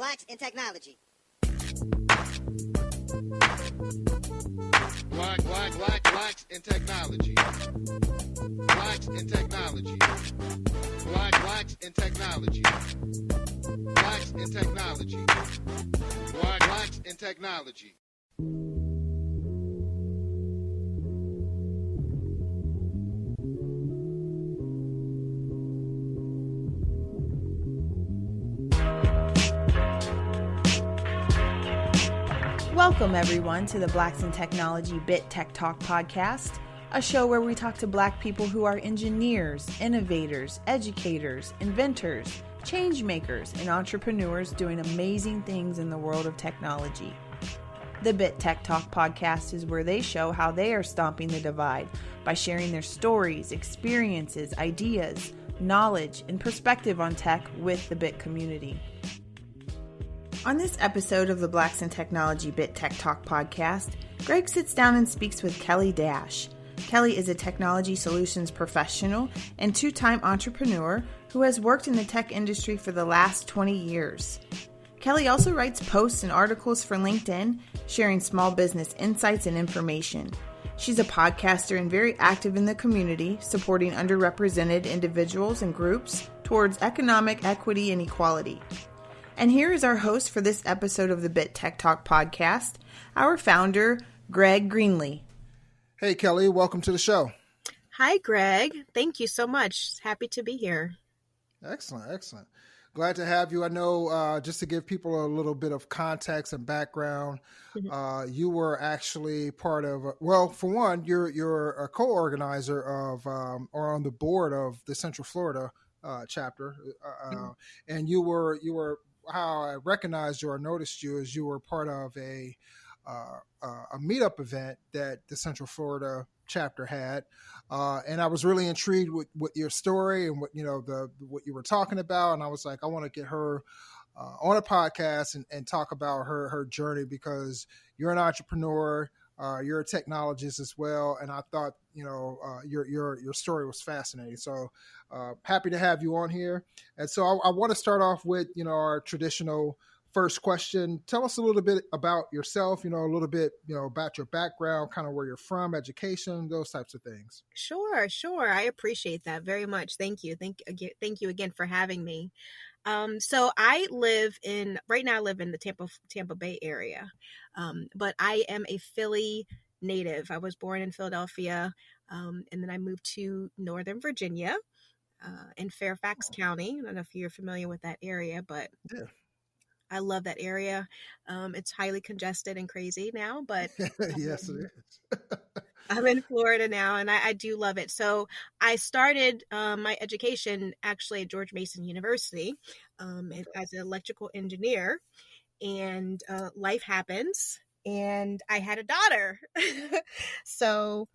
Blacks in Technology. Blacks in technology. Blacks in technology. Blacks in technology. Blacks in technology. Blacks in technology. Welcome, everyone, to the Blacks in Technology BITTechTalk podcast, a show where we talk to Black people who are engineers, innovators, educators, inventors, change makers, and entrepreneurs doing amazing things in the world of technology. The BITTechTalk podcast is where they show how they are stomping the divide by sharing their stories, experiences, ideas, knowledge, and perspective on tech with the Bit community. On this episode of the Blacks in Technology BITTechTalk podcast, Greg sits down and speaks with Kellye Dash. Kellye is a technology solutions professional and two-time entrepreneur who has worked in the tech industry for the last 20 years. Kellye also writes posts and articles for LinkedIn, sharing small business insights and information. She's a podcaster and very active in the community, supporting underrepresented individuals and groups towards economic equity and equality. And here is our host for this episode of the BITTechTalk podcast, our founder, Greg Greenlee. Hey, Kellye, welcome to the show. Hi, Greg. Thank you so much. Happy to be here. Excellent. Glad to have you. I know, just to give people a little bit of context and background, you were actually part of, for one, you're a co-organizer of, or on the board of the Central Florida chapter, and you were. How I recognized you or noticed you is you were part of a meetup event that the Central Florida chapter had, and I was really intrigued with your story and what you were talking about, and I was like, I want to get her on a podcast and talk about her journey, because you're an entrepreneur, you're a technologist as well, and I thought your story was fascinating. So happy to have you on here. And so I want to start off with our traditional first question. Tell us a little bit about yourself, a little bit about your background, kind of where you're from, education, those types of things. Sure. I appreciate that very much. Thank you. Thank you again for having me. So I live in the Tampa Bay area, but I am a Philly native. I was born in Philadelphia, and then I moved to Northern Virginia, in Fairfax County. I don't know if you're familiar with that area, but yeah. I love that area. It's highly congested and crazy now, but yes, it is. I'm in Florida now, and I do love it. So I started my education actually at George Mason University as an electrical engineer, and life happens, and I had a daughter. So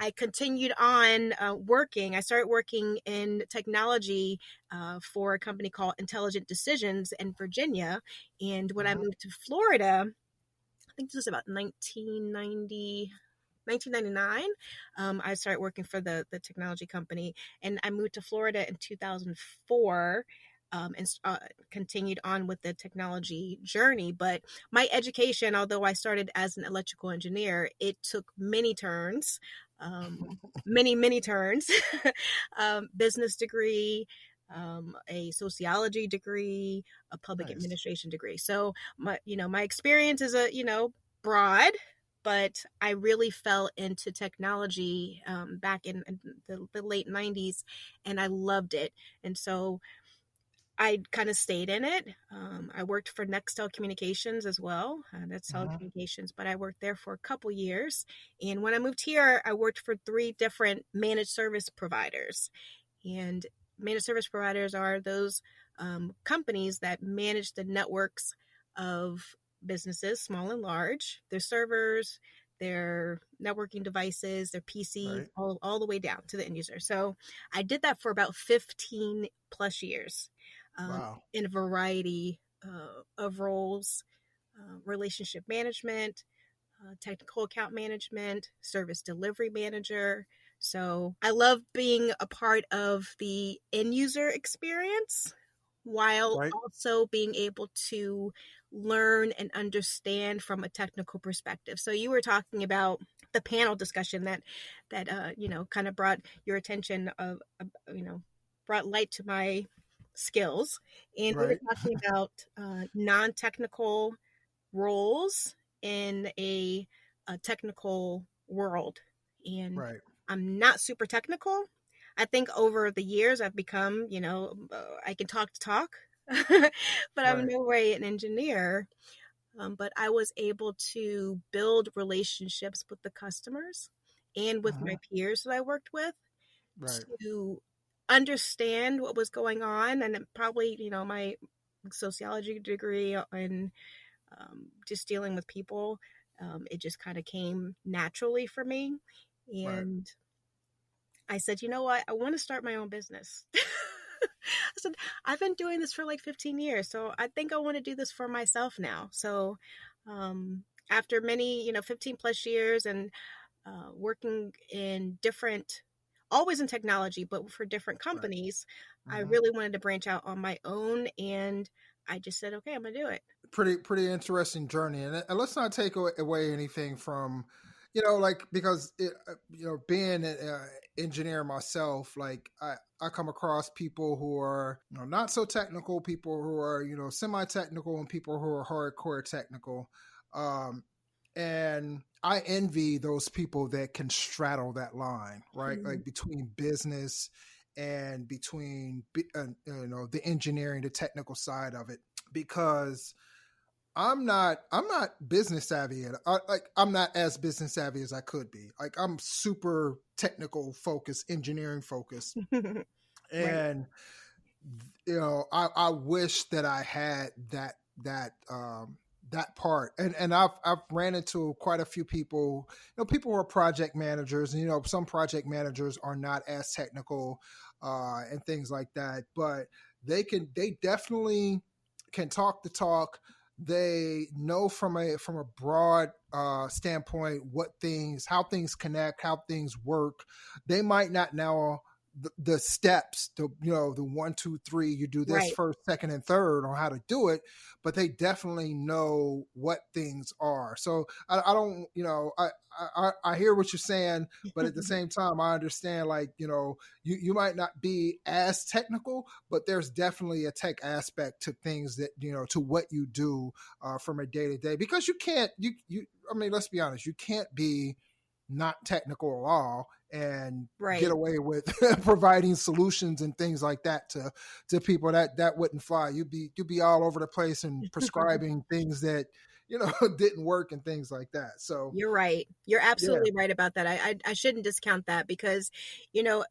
I continued on working. I started working in technology for a company called Intelligent Decisions in Virginia. And when I moved to Florida, I think this was about 1999, I started working for the technology company, and I moved to Florida in 2004 and continued on with the technology journey. But my education, although I started as an electrical engineer, it took many turns, many turns, business degree, a sociology degree, a public administration degree. So my experience is broad, but I really fell into technology back in the late 90s, and I loved it. And so I kind of stayed in it. I worked for Nextel Communications as well. That's telecommunications, but I worked there for a couple years. And when I moved here, I worked for 3 different managed service providers. And managed service providers are those companies that manage the networks of businesses, small and large, their servers, their networking devices, their PCs, right, all the way down to the end user. So I did that for about 15 plus years. In a variety of roles, relationship management, technical account management, service delivery manager. So I love being a part of the end user experience while Right. also being able to learn and understand from a technical perspective. So you were talking about the panel discussion that kind of brought your attention brought light to my skills, and we were Right. talking about non-technical roles in a technical world. And Right. I'm not super technical. I think over the years I've become, I can talk to talk, but I'm Right. no way an engineer. But I was able to build relationships with the customers and with Hmm. my peers that I worked with Right. to understand what was going on. And probably, my sociology degree and just dealing with people, it just kind of came naturally for me. Right. And I said, you know what? I want to start my own business. I said, I've been doing this for like 15 years. So I think I want to do this for myself now. So after many, 15 plus years and working in different, always in technology, but for different Right. companies, I Hmm. really wanted to branch out on my own. And I just said, okay, I'm going to do it. Pretty interesting journey, and let's not take away anything from, like, because being an engineer myself, like I come across people who are not so technical, people who are semi-technical, and people who are hardcore technical, um, and I envy those people that can straddle that line, right? Mhm. Like between business and between the engineering, the technical side of it, because I'm not business savvy, and I'm not as business savvy as I could be. Like I'm super technical focused, engineering focused, Right. and I wish that I had that part. And I've ran into quite a few people. People who are project managers, and some project managers are not as technical and things like that, but they definitely can talk the talk. They know from a broad standpoint how things connect, how things work. They might not know the steps, the 1 2 3, you do this Right. first, second, and third on how to do it, but they definitely know what things are. So I don't, I hear what you're saying, but at the same time I understand, like, you might not be as technical, but there's definitely a tech aspect to things that, to what you do from a day to day, because you can't, I mean, let's be honest, you can't be not technical at all and get Right. away with providing solutions and things like that to people. That wouldn't fly. You'd be all over the place and prescribing things that didn't work and things like that. So You're right. You're yeah. absolutely right about that. I shouldn't discount that because, you know,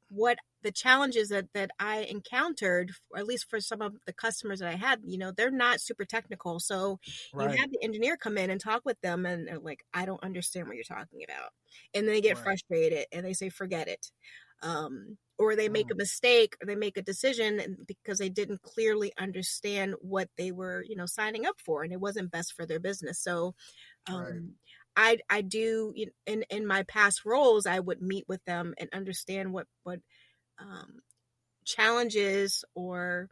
what the challenges that I encountered, or at least for some of the customers that I had, they're not super technical. So you Right. have the engineer come in and talk with them, and they're like, I don't understand what you're talking about. And they get Right. frustrated and they say, forget it. Or they make Mm, a mistake or they make a decision because they didn't clearly understand what they were, signing up for, and it wasn't best for their business. So, right. um, I do in my past roles, I would meet with them and understand what um, challenges or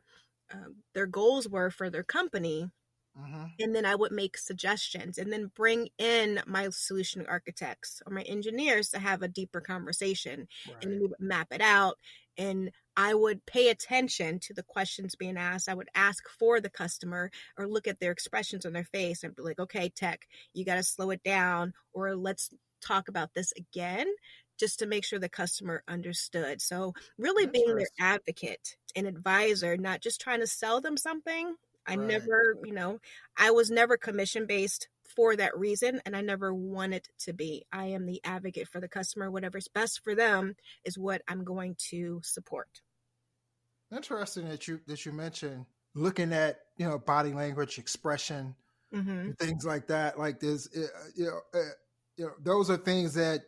their goals were for their company, Hmm. and then I would make suggestions and then bring in my solution architects or my engineers to have a deeper conversation. And then Right. we would map it out. And I would pay attention to the questions being asked. I would ask for the customer or look at their expressions on their face and be like, okay, tech, you got to slow it down, or let's talk about this again, just to make sure the customer understood. So, really being their Interesting. advocate and advisor, not just trying to sell them something. I Right. never, I was never commission based for that reason, and I never wanted to be. I am the advocate for the customer. Whatever's best for them is what I'm going to support. Interesting that you mentioned looking at body language, expression, Mm-hmm. and things like that. Like this, those are things that,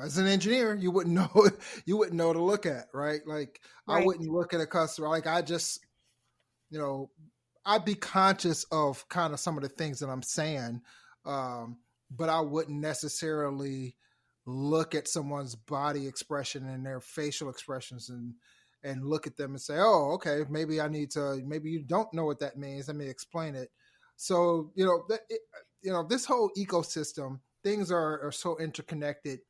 as an engineer, you wouldn't know. You wouldn't know to look at, right? Like I Right. wouldn't look at a customer. Like I just, you know, I'd be conscious of kind of some of the things that I'm saying, but I wouldn't necessarily look at someone's body expression and their facial expressions and look at them and say, oh, okay, maybe maybe you don't know what that means. Let me explain it. So, this whole ecosystem, things are so interconnected.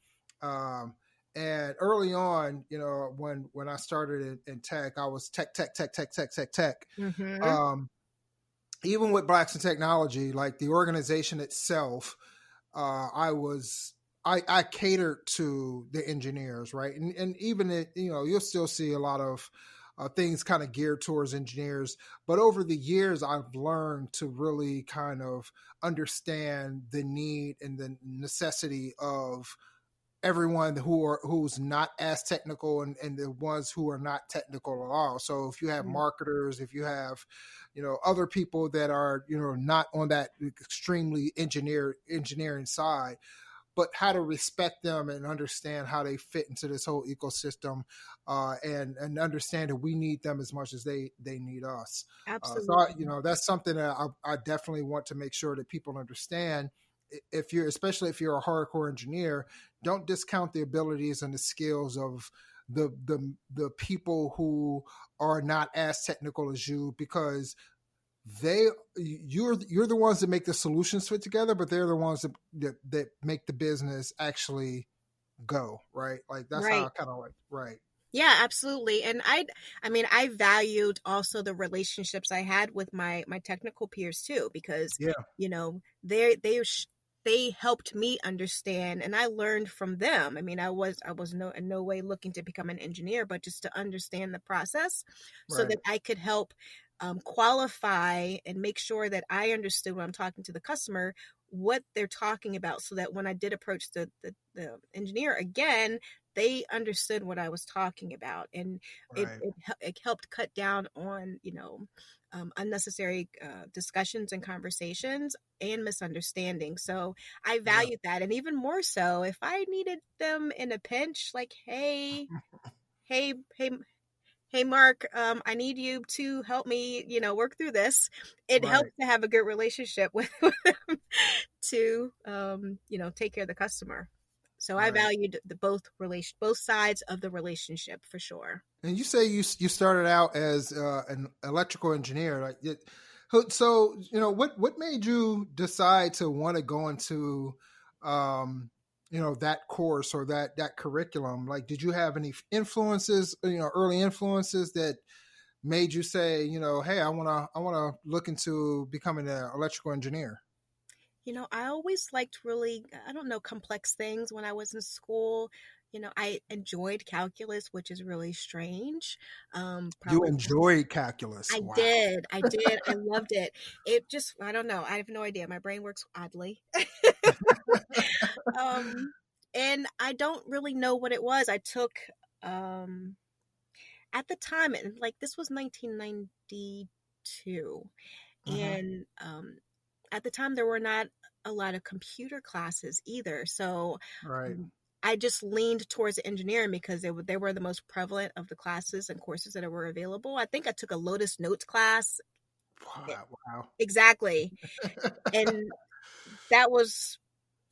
And early on, when I started in tech, I was tech. Mm-hmm. Um, Even with Blacks in Technology, like the organization itself, I catered to the engineers, right? And even you'll still see a lot of things kind of geared towards engineers. But over the years, I've learned to really kind of understand the need and the necessity of everyone who's not as technical, and the ones who are not technical at all. So if you have marketers, if you have other people that are not on that extremely engineering side, but how to respect them and understand how they fit into this whole ecosystem, and understand that we need them as much as they need us. Absolutely. That's something that I definitely want to make sure that people understand. Especially if you're a hardcore engineer, don't discount the abilities and the skills of the people who are not as technical as you, because you're the ones that make the solutions fit together, but they're the ones that make the business actually go right. Like that's how I Right. kind of like, right. Yeah, absolutely. And I mean, I valued also the relationships I had with my technical peers too, because, Yeah. they helped me understand, and I learned from them. I mean, I was in no way looking to become an engineer, but just to understand the process so Right. that I could help qualify and make sure that I understood when I'm talking to the customer what they're talking about, so that when I did approach the engineer again, they understood what I was talking about, and Right. it helped cut down on unnecessary discussions and conversations and misunderstandings. So I Yeah. valued that, and even more so if I needed them in a pinch, like, hey, hey, hey, Mark, I need you to help me, work through this. It helps Right. to have a good relationship with them to, take care of the customer. So I Right. valued both sides of the relationship for sure. And you say you started out as an electrical engineer, like so what made you decide to want to go into that course or that curriculum? Like, did you have any influences, early influences that made you say, hey, I want to look into becoming an electrical engineer? I always liked really, I don't know, complex things when I was in school. I enjoyed calculus, which is really strange. You Probably enjoyed calculus. I Wow. did. I did. I loved it. It just, I don't know. I have no idea. My brain works oddly. um, and I don't really know what it was. I took, um, at the time, and like this was 1992. Hmm. And at the time, there were not a lot of computer classes either. So Right. um, I just leaned towards engineering because they were the most prevalent of the classes and courses that were available. I think I took a Lotus Notes class. Wow. Exactly. And that was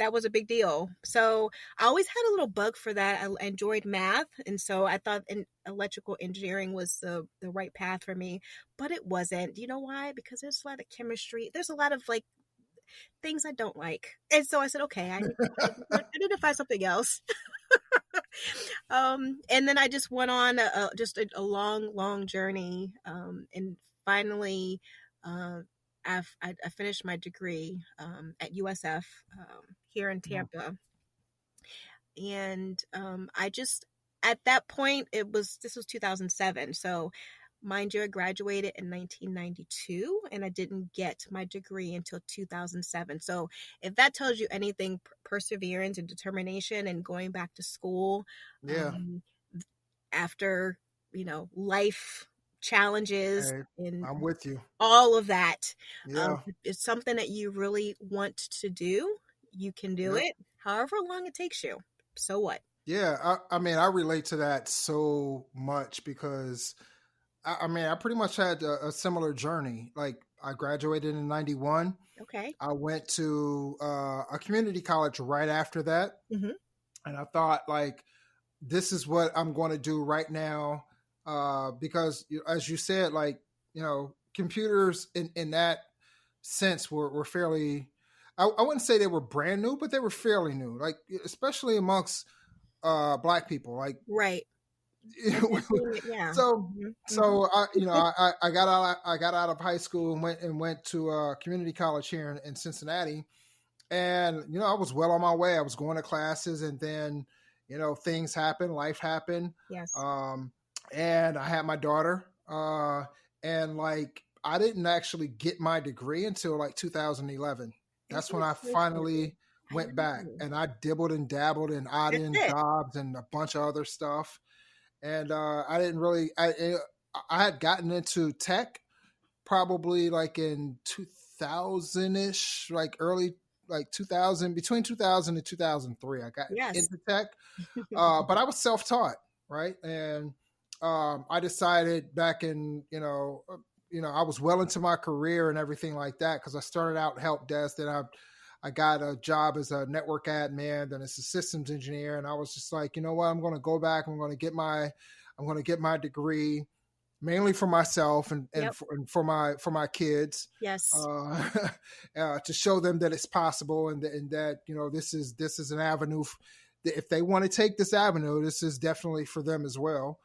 a big deal. So I always had a little bug for that. I enjoyed math, and so I thought electrical engineering was the right path for me, but it wasn't. Do you know why? Because there's a lot of chemistry. There's a lot of like things I don't like, and so I said, okay, I need to find something else. And then I just went on a long, long journey, and finally, uh, I finished my degree at USF here in Mhm. Tampa, and I just at that point this was 2007, so mind you, I graduated in 1992, and I didn't get my degree until 2007. So if that tells you anything, perseverance and determination and going back to school, Yeah. um, after life challenges Hey, and I'm with you. all of that, Yeah. it's something that you really want to do, you can do Yep. it however long it takes you. So what? Yeah. I mean, I relate to that so much because I mean, I pretty much had a similar journey. Like, I graduated in 91. Okay. I went to a community college right after that. Hmm. And I thought, like, this is what I'm going to do right now. because as you said, like, computers in that sense were fairly, I wouldn't say they were brand new, but they were fairly new, like especially amongst Black people. Like, Right. Yeah. so Hmm. I got out of high school and went to a community college here in Cincinnati, and I was well on my way. I was going to classes, and then things happen, life happened, Yes. um, and I had my daughter, and like I didn't actually get my degree until like 2011. That's Isn't when it I so funny? finally I went back, know. and I dibbled and dabbled in odd That's end it. jobs and a bunch of other stuff, and I didn't really. I had gotten into tech probably like in 2000 ish, like early, like 2000, between 2000 and 2003. I got Yes. into tech, but I was self taught, right? And I decided back in I was well into my career and everything like that, because I started out help desk, then I got a job as a network admin, then as a systems engineer, and I was just like, you know what, I'm going to go back. I'm going to get my degree, mainly for myself Yep. and for my kids, Yes. uh, to show them that it's possible, and that this is an avenue. If they want to take this avenue, this is definitely for them as well.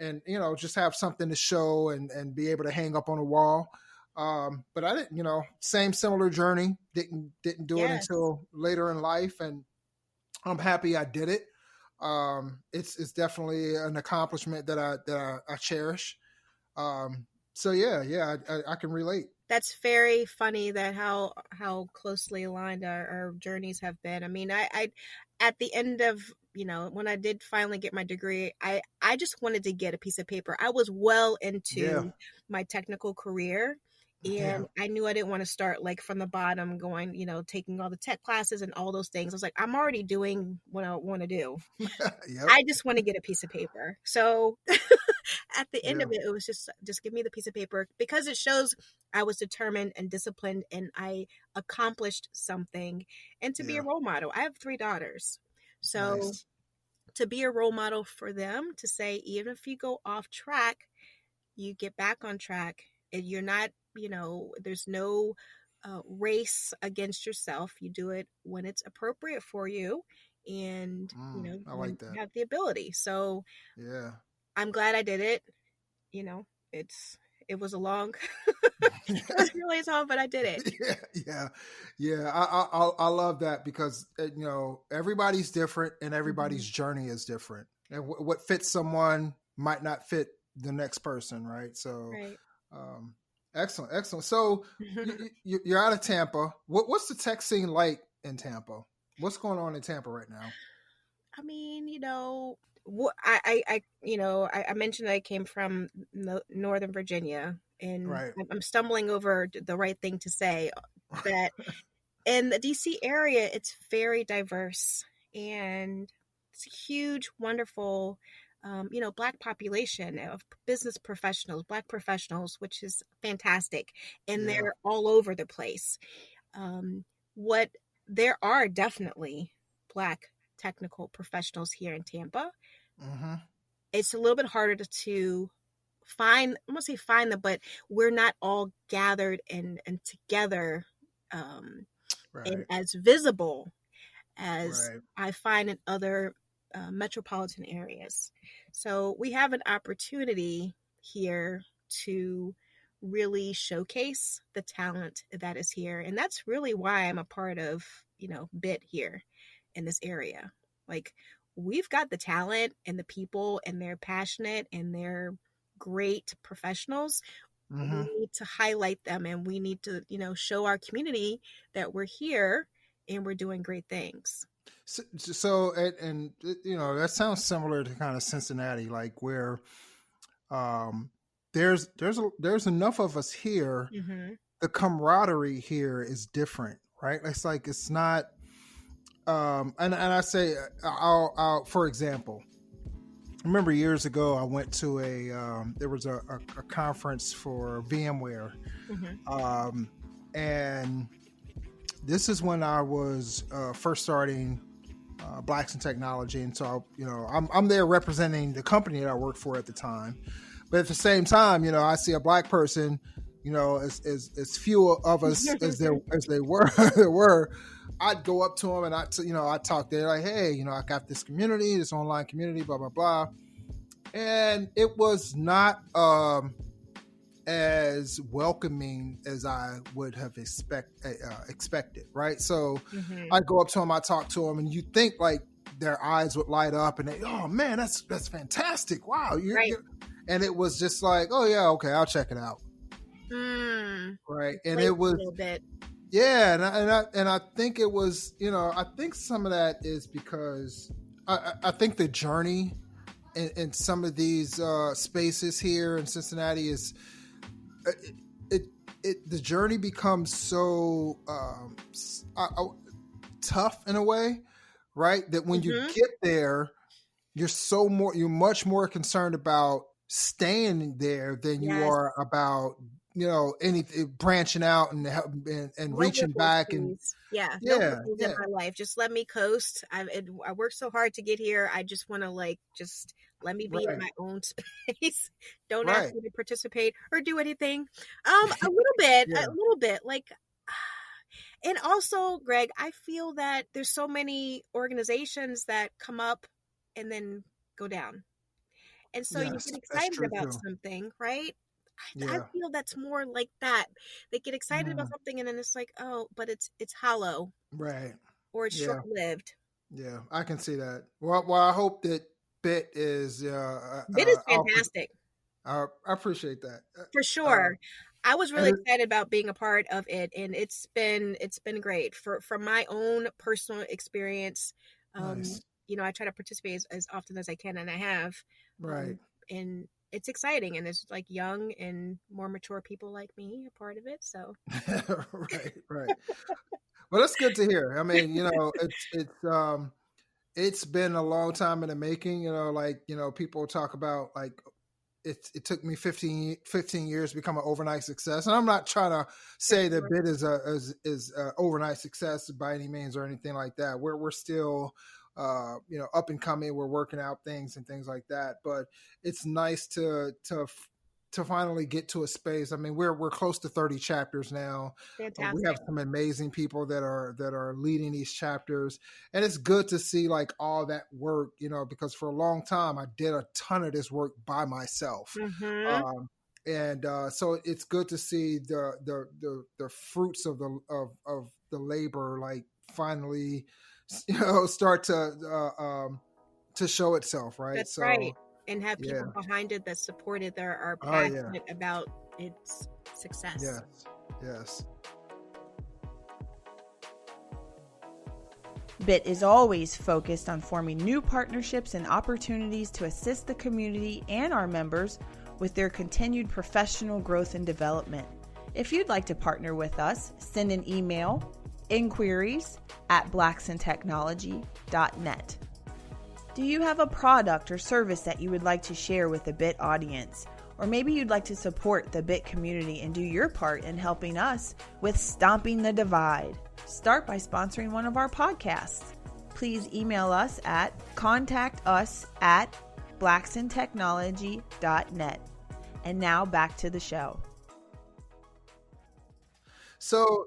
And just have something to show and be able to hang up on a wall. But I didn't, similar journey. Didn't do it Yes. until later in life, and I'm happy I did it. It's definitely an accomplishment that I cherish. So I can relate. That's very funny that how closely aligned our journeys have been. I mean, I at the end of when I did finally get my degree, I just wanted to get a piece of paper. I was well Yeah, into my technical career, yeah, and I knew I didn't want to start like from the bottom, going taking all the tech classes and all those things. I was like, I'm already doing what I want to do. yep, I just want to get a piece of paper. So at the end yeah, of it, it was just give me the piece of paper, because it shows I was determined and disciplined, and I accomplished something. And to be a yeah. role model, I have 3 daughters. So Nice. to be a role model for them, to say, even if you go off track, you get back on track, and you're not, there's no race against yourself. You do it when it's appropriate for you, and I when like that. you have the ability. So Yeah. I'm glad I did it. you know, it's it was a long it was really long, but I did it. Yeah, yeah, yeah. I love that, because everybody's different and Hmm. everybody's journey is different, and what fits someone might not fit the next person, right? So, Right. um, excellent, excellent. So you're out of Tampa. What's the tech scene like in Tampa? What's going on in Tampa right now? I mean, what I mentioned that I came from Northern Virginia, and Right. I'm stumbling over the right thing to say, that in the DC area, it's very diverse, and it's a huge, wonderful, Black population of business professionals, Black professionals, which is fantastic, and Yeah. they're all over the place. Um, what There are definitely Black technical professionals here in Tampa. Mm-hmm. It's a little bit harder to find. I'm gonna say find them, but we're not all gathered and together, um, and Right. as visible as Right. I find in other metropolitan areas. So we have an opportunity here to really showcase the talent that is here. And that's really why I'm a part of, BIT here in this area. Like, we've got the talent and the people, and they're passionate and they're great professionals. We Mm-hmm. need to highlight them, and we need to, show our community that we're here and we're doing great things. So that sounds similar to kind of Cincinnati, like where um, there's enough of us here. Hmm. The camaraderie here is different, right? It's like it's not. And I say, I'll for example, I remember years ago I went to there was a conference for VMware, Hmm. and this is when I was first starting Blacks in Technology, and so I'm there representing the company that I worked for at the time. But at the same time, I see a Black person, as few of us as they were, there were. I'd go up to them and I'd talk there like, hey, I got this community, this online community, blah blah blah, and it was not as welcoming as I would have expected, right? So I'd go up to them, I talk to them, and you think like their eyes would light up, and they, oh man, that's fantastic, wow, and it was just like, oh yeah, okay, I'll check it out, right? And it was a little bit. Yeah, and I think it was, I think some of that is because I think the journey in some of these spaces here in Cincinnati is the journey becomes so tough in a way, right? That when you get there, you're much more concerned about staying there than you are about anything branching out and reaching back and in my life. Just let me coast. I worked so hard to get here. I just want to just let me be in my own space. Don't ask me to participate or do anything. A little bit like. And also, Greg, I feel that there's so many organizations that come up and then go down. And so you get excited about something, right? I feel that's more like that. They get excited about something and then it's like, oh, but it's hollow. Right. Or it's short-lived. Yeah, I can see that. Well, I hope that BIT is fantastic. I appreciate that. For sure. I was really excited about being a part of it, and it's been great from my own personal experience. Nice. I try to participate as often as I can, and I have. Right. And it's exciting, and there's like young and more mature people like me a part of it. So. Right. Well, that's good to hear. I mean, it's been a long time in the making. People talk about like. It took me 15 years to become an overnight success, and I'm not trying to say that BIT is a overnight success by any means or anything like that. We're still, up and coming. We're working out things and things like that. But it's nice to finally get to a space. I mean, we're close to 30 chapters now. Fantastic. We have some amazing people that are leading these chapters, and it's good to see like all that work, because for a long time I did a ton of this work by myself. So it's good to see the fruits of the labor like finally, start to show itself, right? That's right. And have people behind it that support it, that are passionate about its success. Yes. BIT is always focused on forming new partnerships and opportunities to assist the community and our members with their continued professional growth and development. If you'd like to partner with us, send an email, inquiries@blacksintechnology.net. Do you have a product or service that you would like to share with the BIT audience? Or maybe you'd like to support the BIT community and do your part in helping us with stomping the divide? Start by sponsoring one of our podcasts. Please email us at contactus@blacksintechnology.net. And now back to the show. So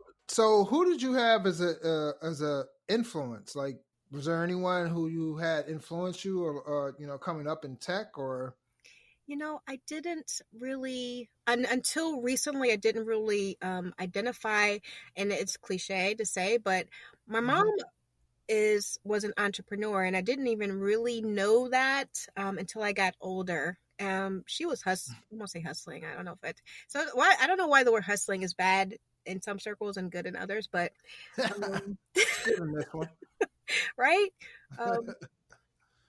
who did you have as a influence? Like, was there anyone who you had influenced you or coming up in tech or? I didn't really, until recently, I didn't really identify, and it's cliche to say, but my mom was an entrepreneur, and I didn't even really know that until I got older. She was I won't say hustling. I don't know I don't know why the word hustling is bad in some circles and good in others, but right?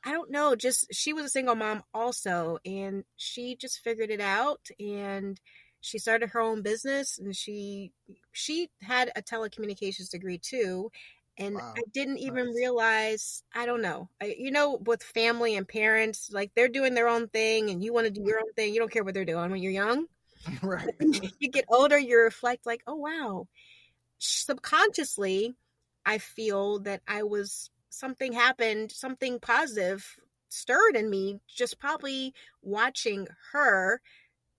I don't know. Just she was a single mom also, and she just figured it out, and she started her own business, and she had a telecommunications degree too. And wow. I didn't even realize, I don't know, with family and parents, like they're doing their own thing and you want to do your own thing. You don't care what they're doing when you're young. Right. You get older, you reflect like, oh, wow. Subconsciously, I feel that I was something happened, something positive stirred in me, just probably watching her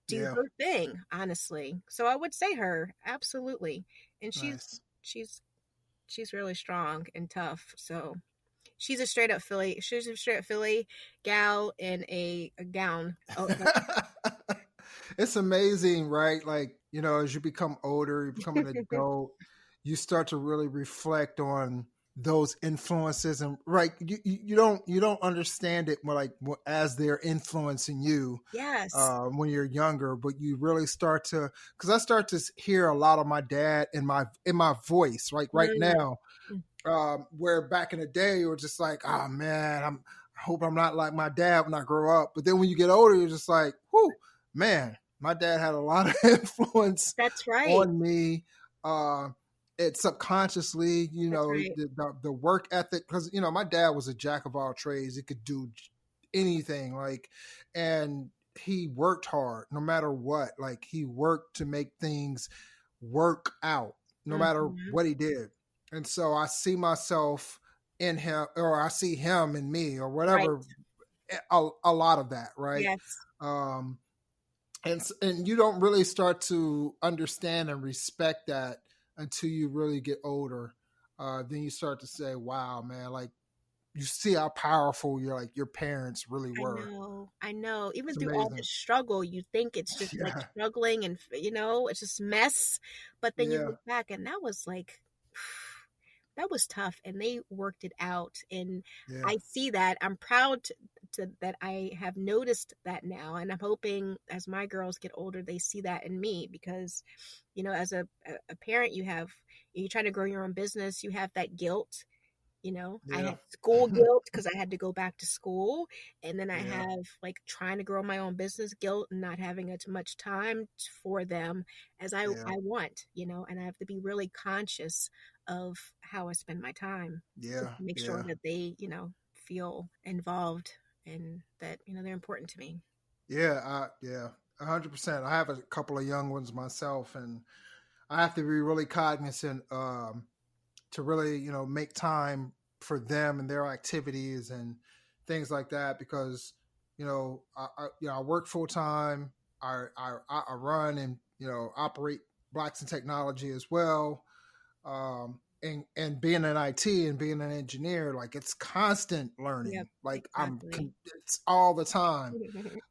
do Yeah. her thing, honestly. So I would say her, absolutely. And Nice. she's she's really strong and tough. So she's a straight up Philly. She's a straight up Philly gal in a gown. Oh, It's amazing, right? Like, as you become older, you become an adult, you start to really reflect on those influences, and right, you don't understand it more like as they're influencing you yes. when you're younger, but you really start to, because I start to hear a lot of my dad in my voice, like right Mm, now, where back in the day you were just like, oh man, I hope I'm not like my dad when I grow up. But then when you get older, you're just like, whoo, man, my dad had a lot of influence that's right. on me. Uh, it subconsciously, That's right. the work ethic, because my dad was a jack of all trades. He could do anything, like, and he worked hard no matter what. Like he worked to make things work out no matter Hmm. what he did. And so I see myself in him, or I see him in me, or Right. whatever. A lot of that, right? Yes. Um, and you don't really start to understand and respect that until you really get older. Then you start to say, "Wow, man!" Like you see how powerful your parents really I were. know. I know. Even It's through all amazing. the struggle, you think it's just like Yeah, struggling and, it's just mess. But then you yeah, look back and that was like, that was tough. And they worked it out. And yeah, I see that. I'm proud that I have noticed that now. And I'm hoping as my girls get older, they see that in me because, as a parent, you try to grow your own business, you have that guilt. I yeah, had school guilt because I had to go back to school. And then I yeah, have like trying to grow my own business guilt and not having as much time for them as yeah, I want, and I have to be really conscious of how I spend my time to yeah, make sure yeah. that they, feel involved and that, they're important to me. Yeah, 100%. I have a couple of young ones myself, and I have to be really cognizant to really, make time for them and their activities and things like that because, I work full time. I run and operate Blacks in Technology as well. And being in IT and being an engineer, like it's constant Yep, learning. Like exactly. it's all the time.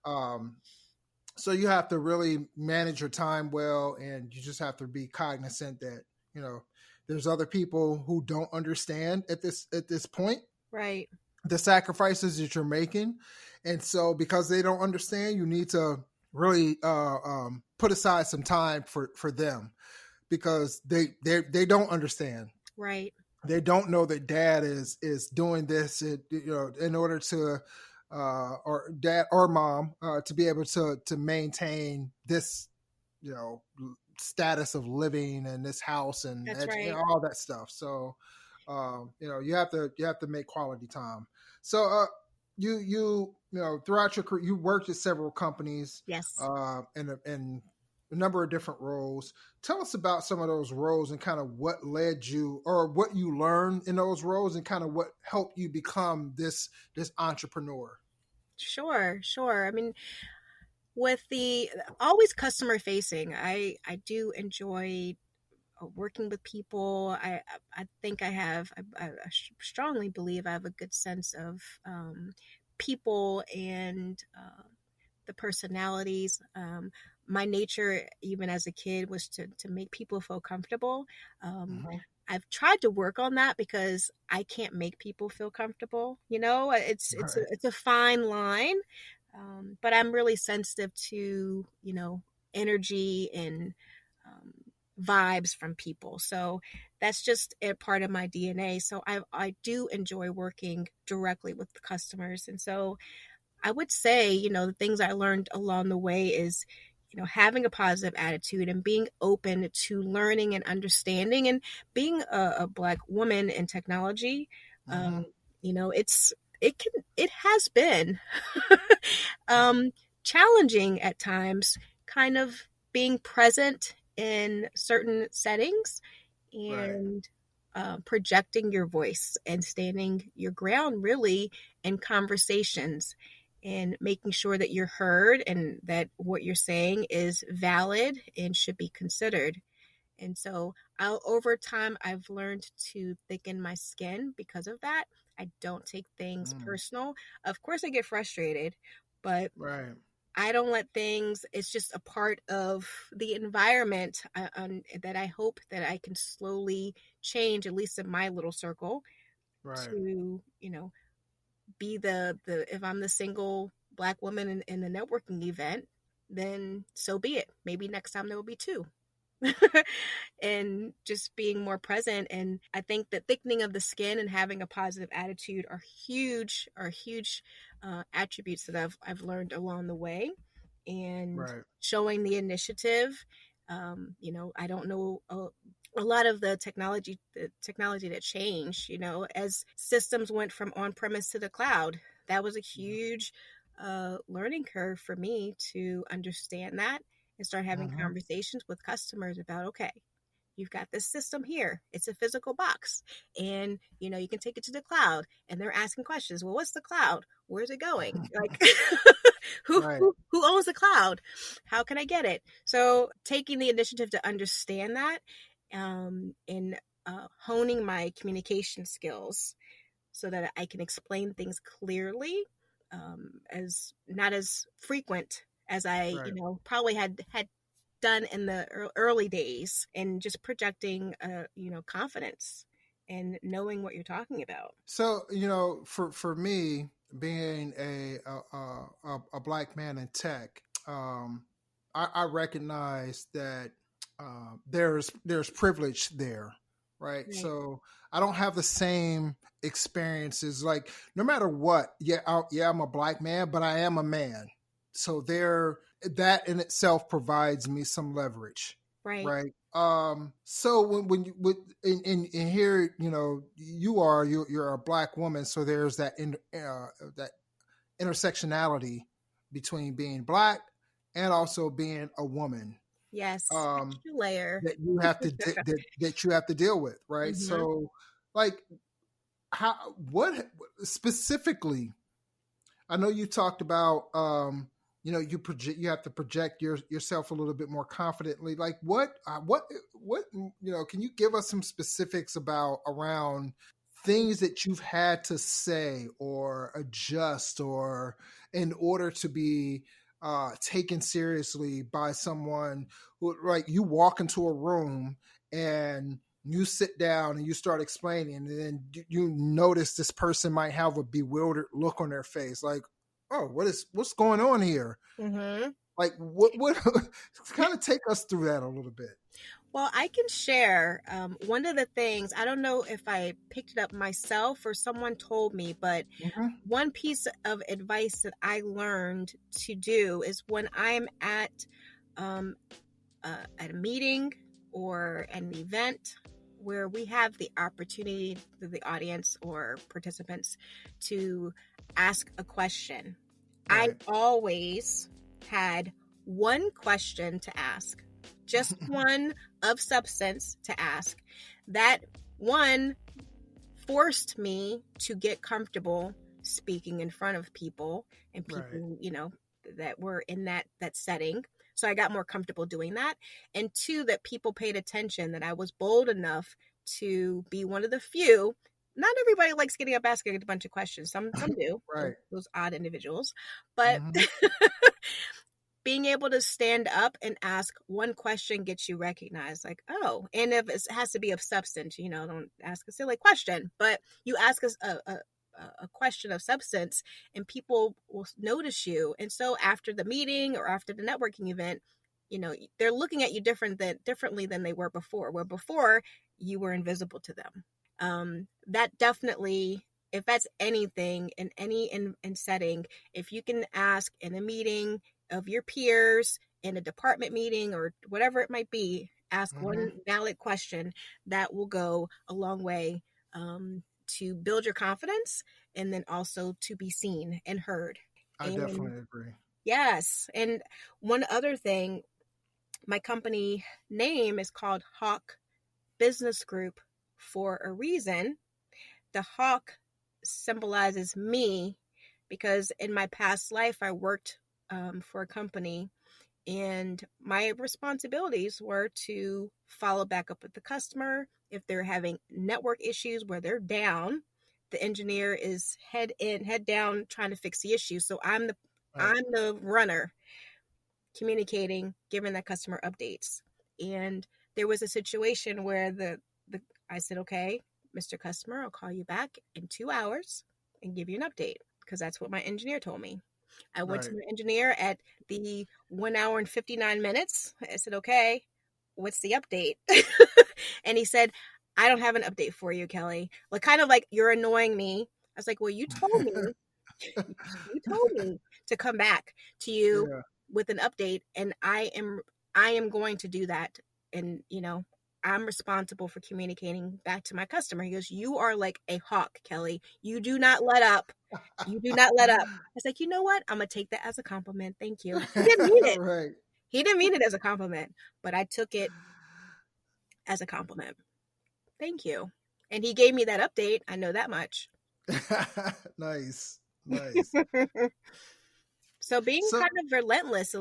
Um, so you have to really manage your time well, and you just have to be cognizant that you know there's other people who don't understand at this point Right. the sacrifices that you're making, and so because they don't understand, you need to really put aside some time for them because they don't understand. Right. They don't know that dad is doing this, in order to or dad or mom to be able to maintain this, you know, status of living in this house and That's right. all that stuff. So, you have to make quality time. So, throughout your career, you worked at several companies, Yes. and a number of different roles. Tell us about some of those roles and kind of what led you or what you learned in those roles and kind of what helped you become this entrepreneur. Sure. Sure. I mean, with the always customer facing, I do enjoy working with people. I think I strongly believe I have a good sense of people and the personalities. My nature, even as a kid, was to make people feel comfortable. Um, Mhm. I've tried to work on that because I can't make people feel comfortable. Right. It's a fine line, but I'm really sensitive to energy and um, vibes from people. So that's just a part of my DNA. So I do enjoy working directly with the customers, and so I would say, the things I learned along the way is, having a positive attitude and being open to learning and understanding and being a Black woman in technology. Um, Hmm. it has been um, challenging at times, kind of being present in certain settings Right. and projecting your voice and standing your ground really in conversations and making sure that you're heard and that what you're saying is valid and should be considered. And so over time, I've learned to thicken my skin because of that. I don't take things personal. Of course, I get frustrated, but Right. I don't let things, it's just a part of the environment that I hope that I can slowly change, at least in my little circle, Right. to, be if I'm the single Black woman in the networking event, then so be it. Maybe next time there will be two. And just being more present. And I think that thickening of the skin and having a positive attitude are huge attributes that I've learned along the way. And Right. showing the initiative. I don't know a lot of the technology that changed, as systems went from on-premise to the cloud. That was a huge learning curve for me to understand that and start having Mm-hmm. conversations with customers about, okay, you've got this system here. It's a physical box, and you can take it to the cloud. And they're asking questions. Well, what's the cloud? Where's it going? Like, who, Right. who who owns the cloud? How can I get it? So taking the initiative to understand that, and honing my communication skills so that I can explain things clearly, as not as frequent as I, Right. probably had done in the early days, and just projecting, confidence and knowing what you're talking about. So, for me, being a black man in tech, I recognize that there's privilege there, right? Right. So I don't have the same experiences. Like, no matter what, yeah, I'm a black man, but I am a man. So that in itself provides me some leverage, Right. right? So when you with in here, you're a black woman, so there's that intersectionality between being black and also being a woman, Yes. um Extra layer. that you have to that you have to deal with, right? Mm-hmm. So, like, how what specifically, I know you talked about, you have to project yourself a little bit more confidently. Like, what can you give us some specifics about around things that you've had to say or adjust, or in order to be taken seriously by someone who, like, you walk into a room and you sit down and you start explaining, and then you notice this person might have a bewildered look on their face, like, oh, what's going on here? Mm-hmm. Like, what kind of take us through that a little bit. Well, I can share, one of the things. I don't know if I picked it up myself or someone told me, but Mm-hmm. one piece of advice that I learned to do is when I'm um, at a meeting or an event where we have the opportunity for the audience or participants to ask a question, I Right. always had one question to ask, just one of substance to ask. That one forced me to get comfortable speaking in front of people and Right. people, that were in that setting. So I got more comfortable doing that. And two, that people paid attention, that I was bold enough to be one of the few. Not everybody likes getting up asking a bunch of questions. Some do, Right. those odd individuals. But Mm-hmm. being able to stand up and ask one question gets you recognized, like, oh, and if it has to be of substance, don't ask a silly question, but you ask us a question of substance and people will notice you. And so after the meeting or after the networking event, they're looking at you differently than they were before, where before you were invisible to them. That definitely, if that's anything in any in setting, if you can ask in a meeting of your peers, in a department meeting or whatever it might be, ask Mm-hmm. one valid question, that will go a long way, to build your confidence and then also to be seen and heard. I And definitely agree. yes, and one other thing, my company name is called Hawk Business Group. for a reason. The hawk symbolizes me because in my past life, I worked for a company, and my responsibilities were to follow back up with the customer. If they're having network issues where they're down, the engineer is head down trying to fix the issue. So I'm the runner communicating, giving that customer updates. And there was a situation where I said, okay, Mr. Customer, I'll call you back in 2 hours and give you an update, because that's what my engineer told me. I went to my engineer at the 1 hour and 59 minutes. I said, okay, what's the update? And he said, I don't have an update for you, Kellye. Like, kind of like, you're annoying me. I was like, well, you told me to come back to you with an update, and I am going to do that. And, I'm responsible for communicating back to my customer. He goes, you are like a hawk, Kellye. You do not let up. You do not let up. I was like, you know what? I'm going to take that as a compliment. Thank you. He didn't mean it. Right. He didn't mean it as a compliment, but I took it as a compliment. Thank you. And he gave me that update. I know that much. Nice. So being kind of relentless,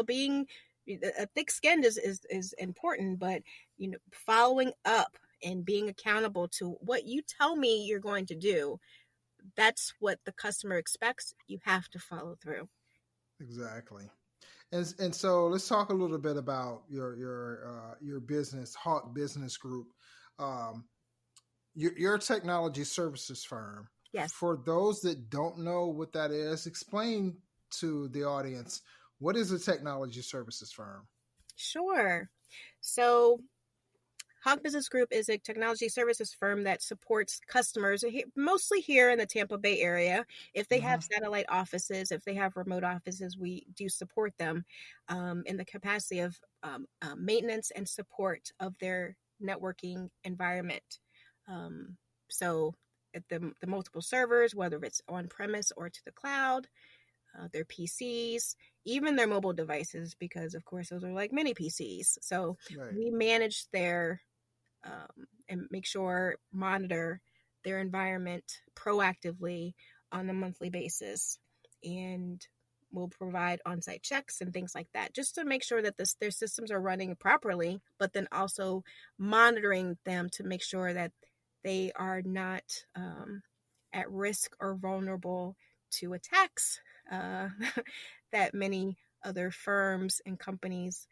being a thick-skinned is important, but following up and being accountable to what you tell me you're going to do, that's what the customer expects. You have to follow through. Exactly. And so let's talk a little bit about your business, Hawk Business Group. Your technology services firm. Yes. For those that don't know what that is, explain to the audience, what is a technology services firm? Sure. So Hawk Business Group is a technology services firm that supports customers mostly here in the Tampa Bay area. If they have satellite offices, if they have remote offices, we do support them in the capacity of maintenance and support of their networking environment. So at the multiple servers, whether it's on premise or to the cloud, their PCs, even their mobile devices, because of course those are like mini PCs. So we manage their and monitor their environment proactively on a monthly basis, and we'll provide on-site checks and things like that, just to make sure that their systems are running properly, but then also monitoring them to make sure that they are not at risk or vulnerable to attacks that many other firms and companies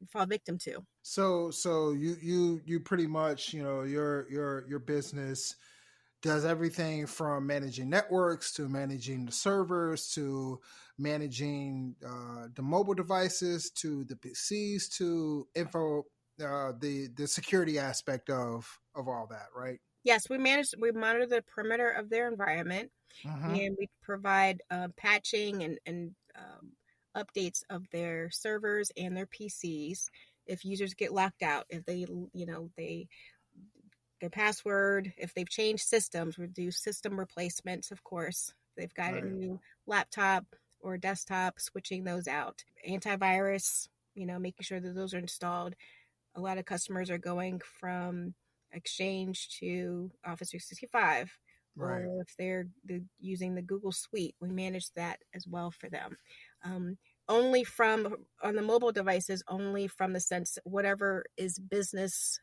fall victim to. So you pretty much, your business does everything from managing networks to managing the servers to managing the mobile devices to the PCs to the security aspect of all that, right? Yes, we monitor the perimeter of their environment, and we provide patching and updates of their servers and their PCs. If users get locked out, if their password, if they've changed systems, we do system replacements, of course. They've got a new laptop or desktop, switching those out. Antivirus, making sure that those are installed. A lot of customers are going from Exchange to Office 365, or if they're using the Google Suite, we manage that as well for them. Only on the mobile devices, only from the sense whatever is business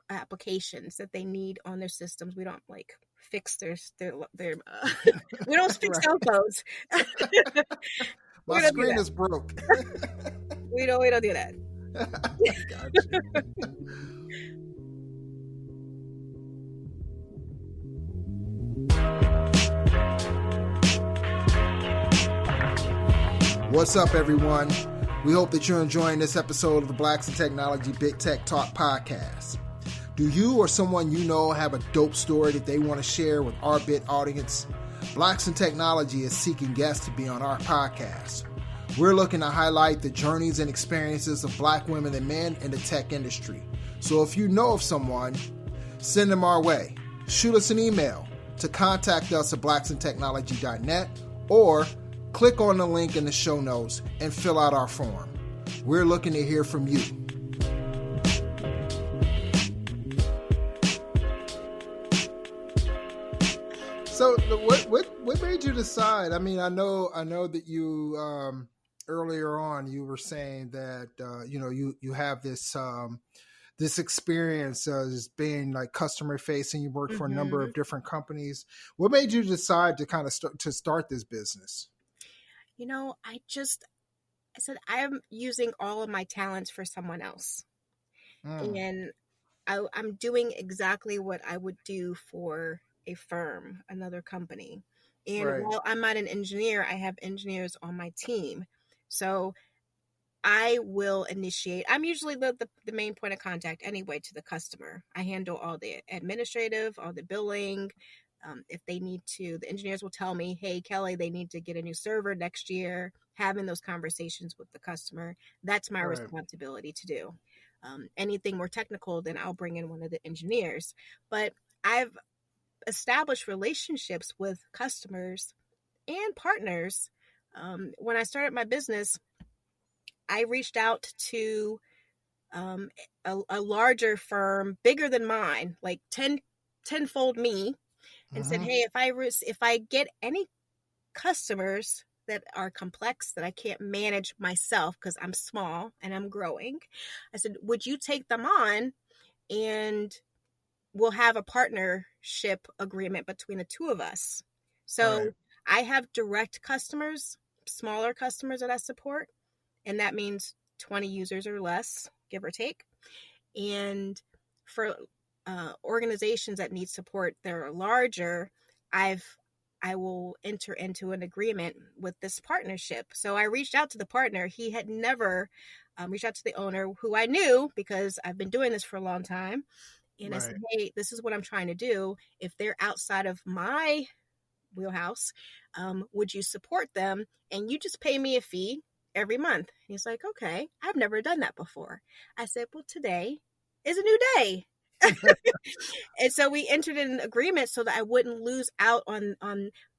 applications that they need on their systems. We don't fix their we don't fix cell phones. My screen is broke. We don't do that. Gotcha. What's up, everyone? We hope that you're enjoying this episode of the Blacks in Technology BITTechTalk podcast. Do you or someone you know have a dope story that they want to share with our BIT audience? Blacks in Technology is seeking guests to be on our podcast. We're looking to highlight the journeys and experiences of Black women and men in the tech industry. So if you know of someone, send them our way. Shoot us an email to contact us at blacksintechnology.net or click on the link in the show notes and fill out our form. We're looking to hear from you. So what made you decide? I mean, I know that you earlier on you were saying that you have this experience as being like customer facing. You work for a number Mm-hmm. of different companies. What made you decide to kind of start this business? I said, I am using all of my talents for someone else. Mm, And I'm doing exactly what I would do for a firm, another company. And right, while I'm not an engineer, I have engineers on my team. So I will initiate. I'm usually the main point of contact anyway to the customer. I handle all the administrative, all the billing. If they need to, the engineers will tell me, hey, Kellye, they need to get a new server next year. Having those conversations with the customer, that's my right, responsibility to do. Anything more technical, then I'll bring in one of the engineers. But I've established relationships with customers and partners. When I started my business, I reached out to um, a larger firm, bigger than mine, like tenfold me, and said, hmm, "Hey, if I get any customers that are complex that I can't manage myself because I'm small and I'm growing, I said, would you take them on and we'll have a partnership agreement between the two of us?" right, So I have direct customers, smaller customers that I support, and that means 20 users or less, give or take. And for organizations that need support that are larger, I've I will enter into an agreement with this partnership. So I reached out to the partner. He had never reached out to the owner, who I knew because I've been doing this for a long time. And I said, right, hey, this is what I'm trying to do. If they're outside of my wheelhouse, would you support them? And you just pay me a fee every month. He's like, okay, I've never done that before. I said, well, today is a new day. And so we entered in an agreement so that I wouldn't lose out on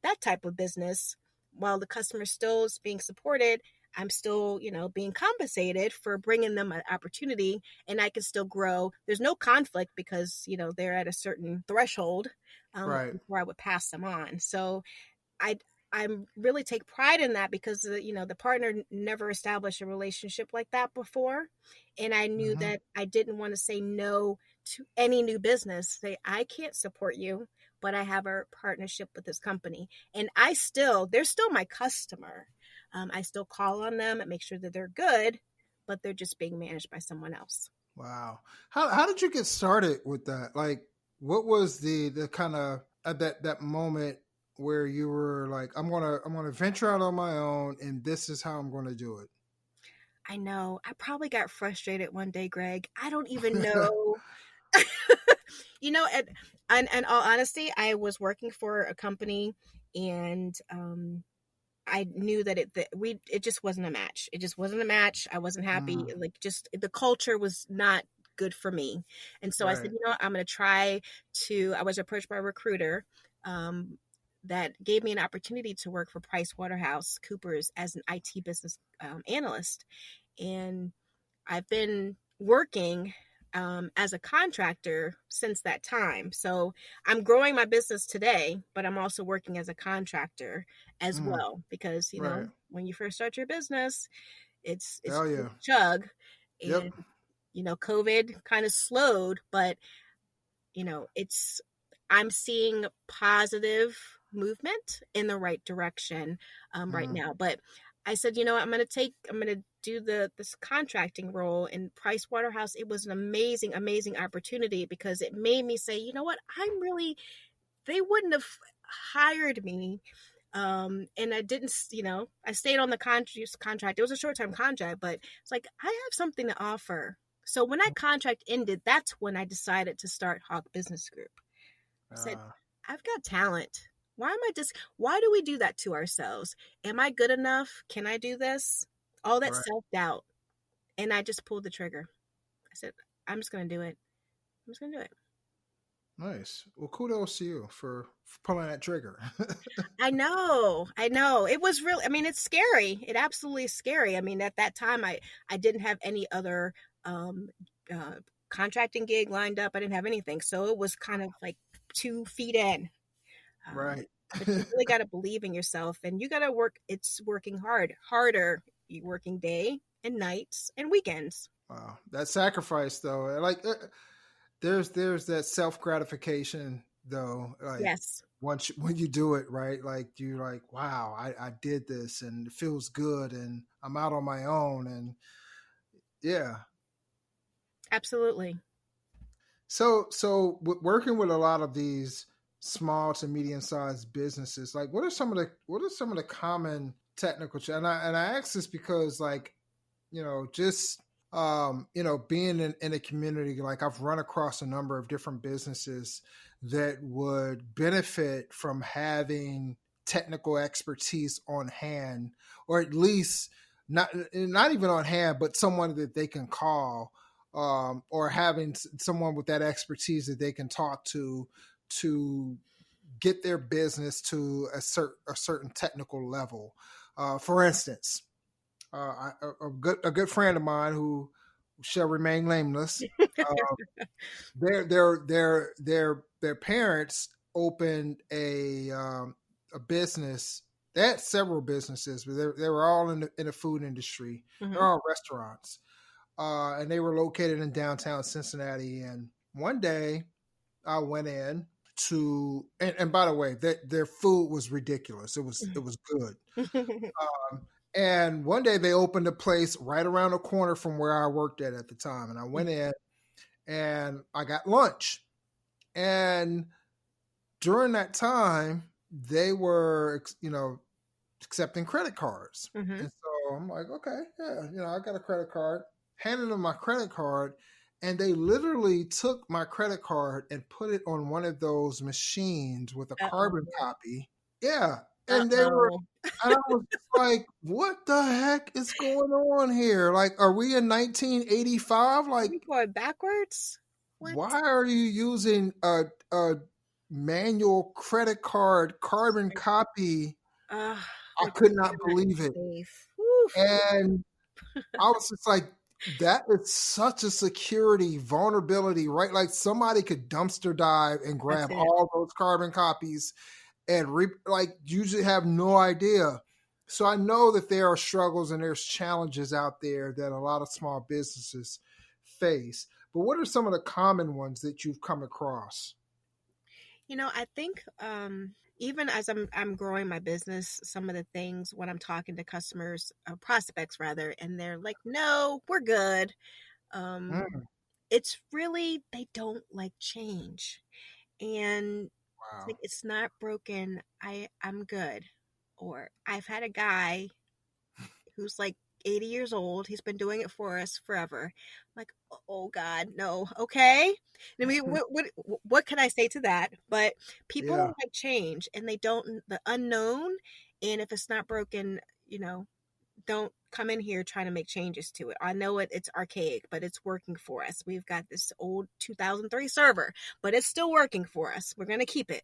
that type of business while the customer still is being supported. I'm still, being compensated for bringing them an opportunity, and I can still grow. There's no conflict because, they're at a certain threshold right. before I would pass them on. So I I'm really take pride in that because the partner never established a relationship like that before, and I knew Hmm. that I didn't want to say no to any new business. Say I can't support you, but I have a partnership with this company, and they're still my customer. I still call on them and make sure that they're good, but they're just being managed by someone else. Wow. How did you get started with that? Like, what was the kind of at that moment where you were like, I'm gonna venture out on my own, and this is how I'm gonna do I know. I probably got frustrated one day, Greg. I don't even it. know. you know, and all honesty, I was working for a company, and I knew that it just wasn't a match. It just wasn't a match. I wasn't happy. Mm, Like, just the culture was not good for me. And so I said, right. I'm going to try to. I was approached by a recruiter. That gave me an opportunity to work for Price Waterhouse Coopers as an IT business analyst, and I've been working as a contractor since that time. So I'm growing my business today, but I'm also working as a contractor as Mm, well because right. when you first start your business, it's Hell yeah. chug, Yep. and COVID kind of slowed, but it's I'm seeing positive movement in the right direction right Mm, now. But I said, I'm gonna do this contracting role in Price Waterhouse. It was an amazing, amazing opportunity because it made me say, you know what, they wouldn't have hired me. And I didn't, I stayed on the contract. It was a short term contract, but it's like, I have something to offer. So when that contract ended, that's when I decided to start Hawk Business Group. I said, uh, I've got talent. Why do we do that to ourselves? Am I good enough? Can I do this? All that right. self doubt. And I just pulled the trigger. I said, I'm just going to do it. I'm just going to do it. Nice. Well, kudos to you for pulling that trigger. I know. I know. It was real. I mean, it's scary. It absolutely is scary. I mean, at that time, I didn't have any other um, uh, contracting gig lined up. I didn't have anything. So it was kind of like 2 feet in. Right. But you really got to believe in yourself, and you got to work. It's working harder. You working day and nights and weekends. Wow. That sacrifice though, like there's that self gratification though, like Yes, when you do it right, like you're like, wow, I did this and it feels good and I'm out on my own and yeah. absolutely. So working with a lot of these small to medium sized businesses, like what are some of the common technical and I ask this because like, just being in a community, like I've run across a number of different businesses that would benefit from having technical expertise on hand, or at least not even on hand, but someone that they can call, or having someone with that expertise that they can talk to get their business to a certain technical level. For instance, a good friend of mine who shall remain nameless. Uh, their parents opened a business. They had several businesses, but they were all in the food industry. They're Hmm. all restaurants, and they were located in downtown Cincinnati. And one day, I went in and by the way, their food was ridiculous. It was good. And one day they opened a place right around the corner from where I worked at the time. And I went in and I got lunch. And during that time, they were, accepting credit cards. Hmm. And so I'm like, okay, yeah, I got a credit card, handed them my credit card. And they literally took my credit card and put it on one of those machines with a Uh-oh. carbon copy. Yeah. And Uh-oh. and I was just like, what the heck is going on here? Like, are we in 1985? Are we Like, going backwards? What? why are you using a manual credit card carbon copy? Uh, I like could they're not not believe it. safe. Woof. And I was just like, that is such a security vulnerability, right? Like somebody could dumpster dive and That's grab it. all those carbon copies and like usually have no idea. So I know that there are struggles and there's challenges out there that a lot of small businesses face. But what are some of the common ones that you've come across? I think even as I'm growing my business, some of the things when I'm talking to customers, prospects rather, and they're like, "No, we're good." Um, Mm, it's really they don't like change, and it's wow. like it's not broken. I'm good. Or I've had a guy who's like 80 years old. He's been doing it for us forever. I'm like, oh God, no. Okay. I mean, what can I say to that? But people Yeah. don't like change, and they don't the unknown. And if it's not broken, don't come in here trying to make changes to it. I know it's archaic, but it's working for us. We've got this old 2003 server, but it's still working for us. We're gonna keep it.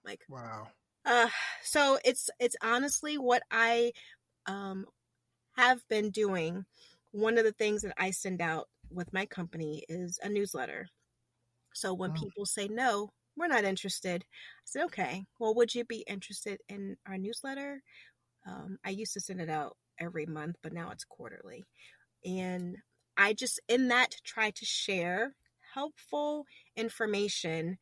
Like, Wow. uh, so it's honestly what I um have been doing. One of the things that I send out with my company is a newsletter. So when Mm, people say no, we're not interested, I said, okay, well, would you be interested in our newsletter? I used to send it out every month, but now it's quarterly. And I just, in that, try to share helpful information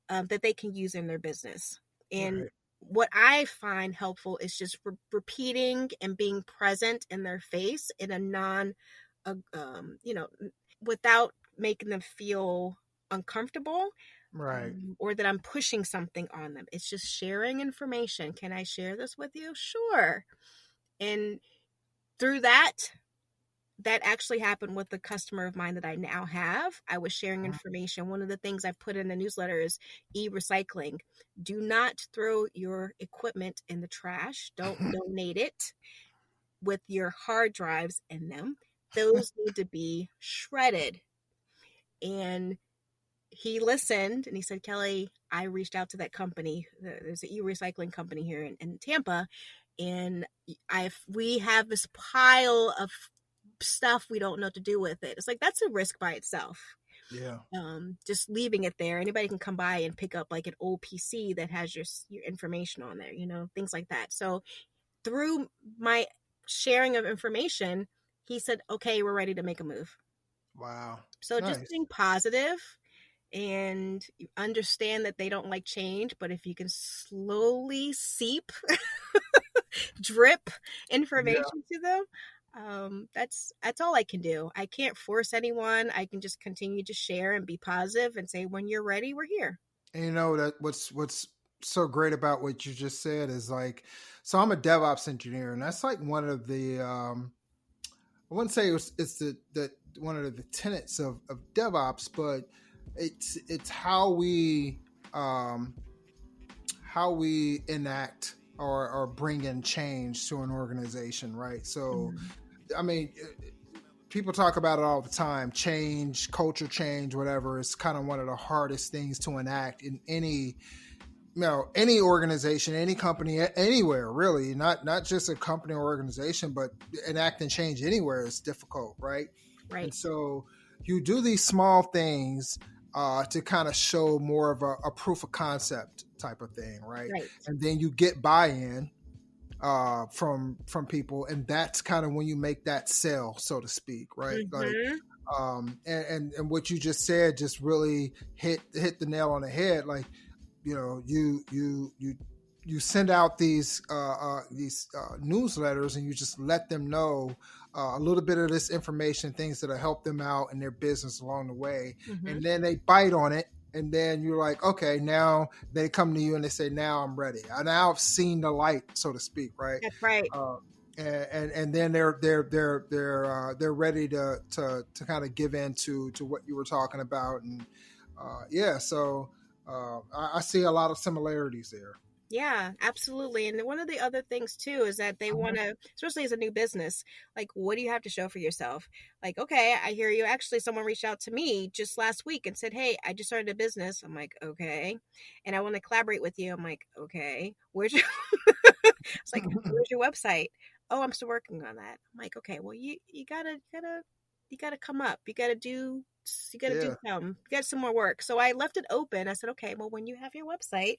that they can use in their business. And right. what I find helpful is just repeating and being present in their face in a uh, um, you know, without making them feel uncomfortable, Right. or that I'm pushing something on them. It's just sharing information. Can I share this with you? Sure. And through that actually happened with the customer of mine that I now have. I was sharing Mm, information. One of the things I've put in the newsletter is e-recycling. Do not throw your equipment in the trash. Don't donate it with your hard drives in them. Those need to be shredded. And he listened and he said, Kellye, I reached out to that company. There's an e-recycling company here in Tampa. And we have this pile of stuff we don't know what to do with it. It's like that's a risk by itself. Yeah. Just leaving it there. Anybody can come by and pick up like an old PC that has your information on there, things like that. So through my sharing of information, he said, okay, we're ready to make a move. Wow. So just Nice. being positive, and you understand that they don't like change, but if you can slowly seep, drip Yeah. information to them, that's all I can do. I can't force anyone. I can just continue to share and be positive and say, when you're ready, we're here. And that what's so great about what you just said is like, so I'm a DevOps engineer, and that's like one of the I wouldn't say it's the one of the tenets of DevOps, but it's how we enact or bring in change to an organization, right? So, Mm-hmm. I mean, people talk about it all the time. Change, culture change, whatever. It's kind of one of the hardest things to enact in any organization, any company, anywhere really. Not just a company or organization, but enacting change anywhere is difficult, right? Right. And so you do these small things to kind of show more of a proof of concept type of thing, right? Right. And then you get buy-in from people, and that's kind of when you make that sell, so to speak, right? Like, Mm-hmm. and what you just said just really hit the nail on the head. Like, you send out these newsletters, and you just let them know a little bit of this information, things that'll help them out in their business along the way, Mm-hmm. and then they bite on it. And then you're like, okay, now they come to you and they say, now I'm ready. I now have seen the light, so to speak, right? That's right. And then they're ready to kind of give in to what you were talking about, and so I see a lot of similarities there. Yeah, absolutely. And one of the other things too is that they want to, especially as a new business, like, what do you have to show for yourself? Like, okay, I hear you. Actually, someone reached out to me just last week and said, hey, I just started a business. I'm like, okay. And I want to collaborate with you. I'm like, okay. Where's your, it's like, where's your website? Oh, I'm still working on that. I'm like, okay, well, you gotta come up. You gotta do Yeah, some, you got some more work. So I left it open. I said, okay, well, when you have your website,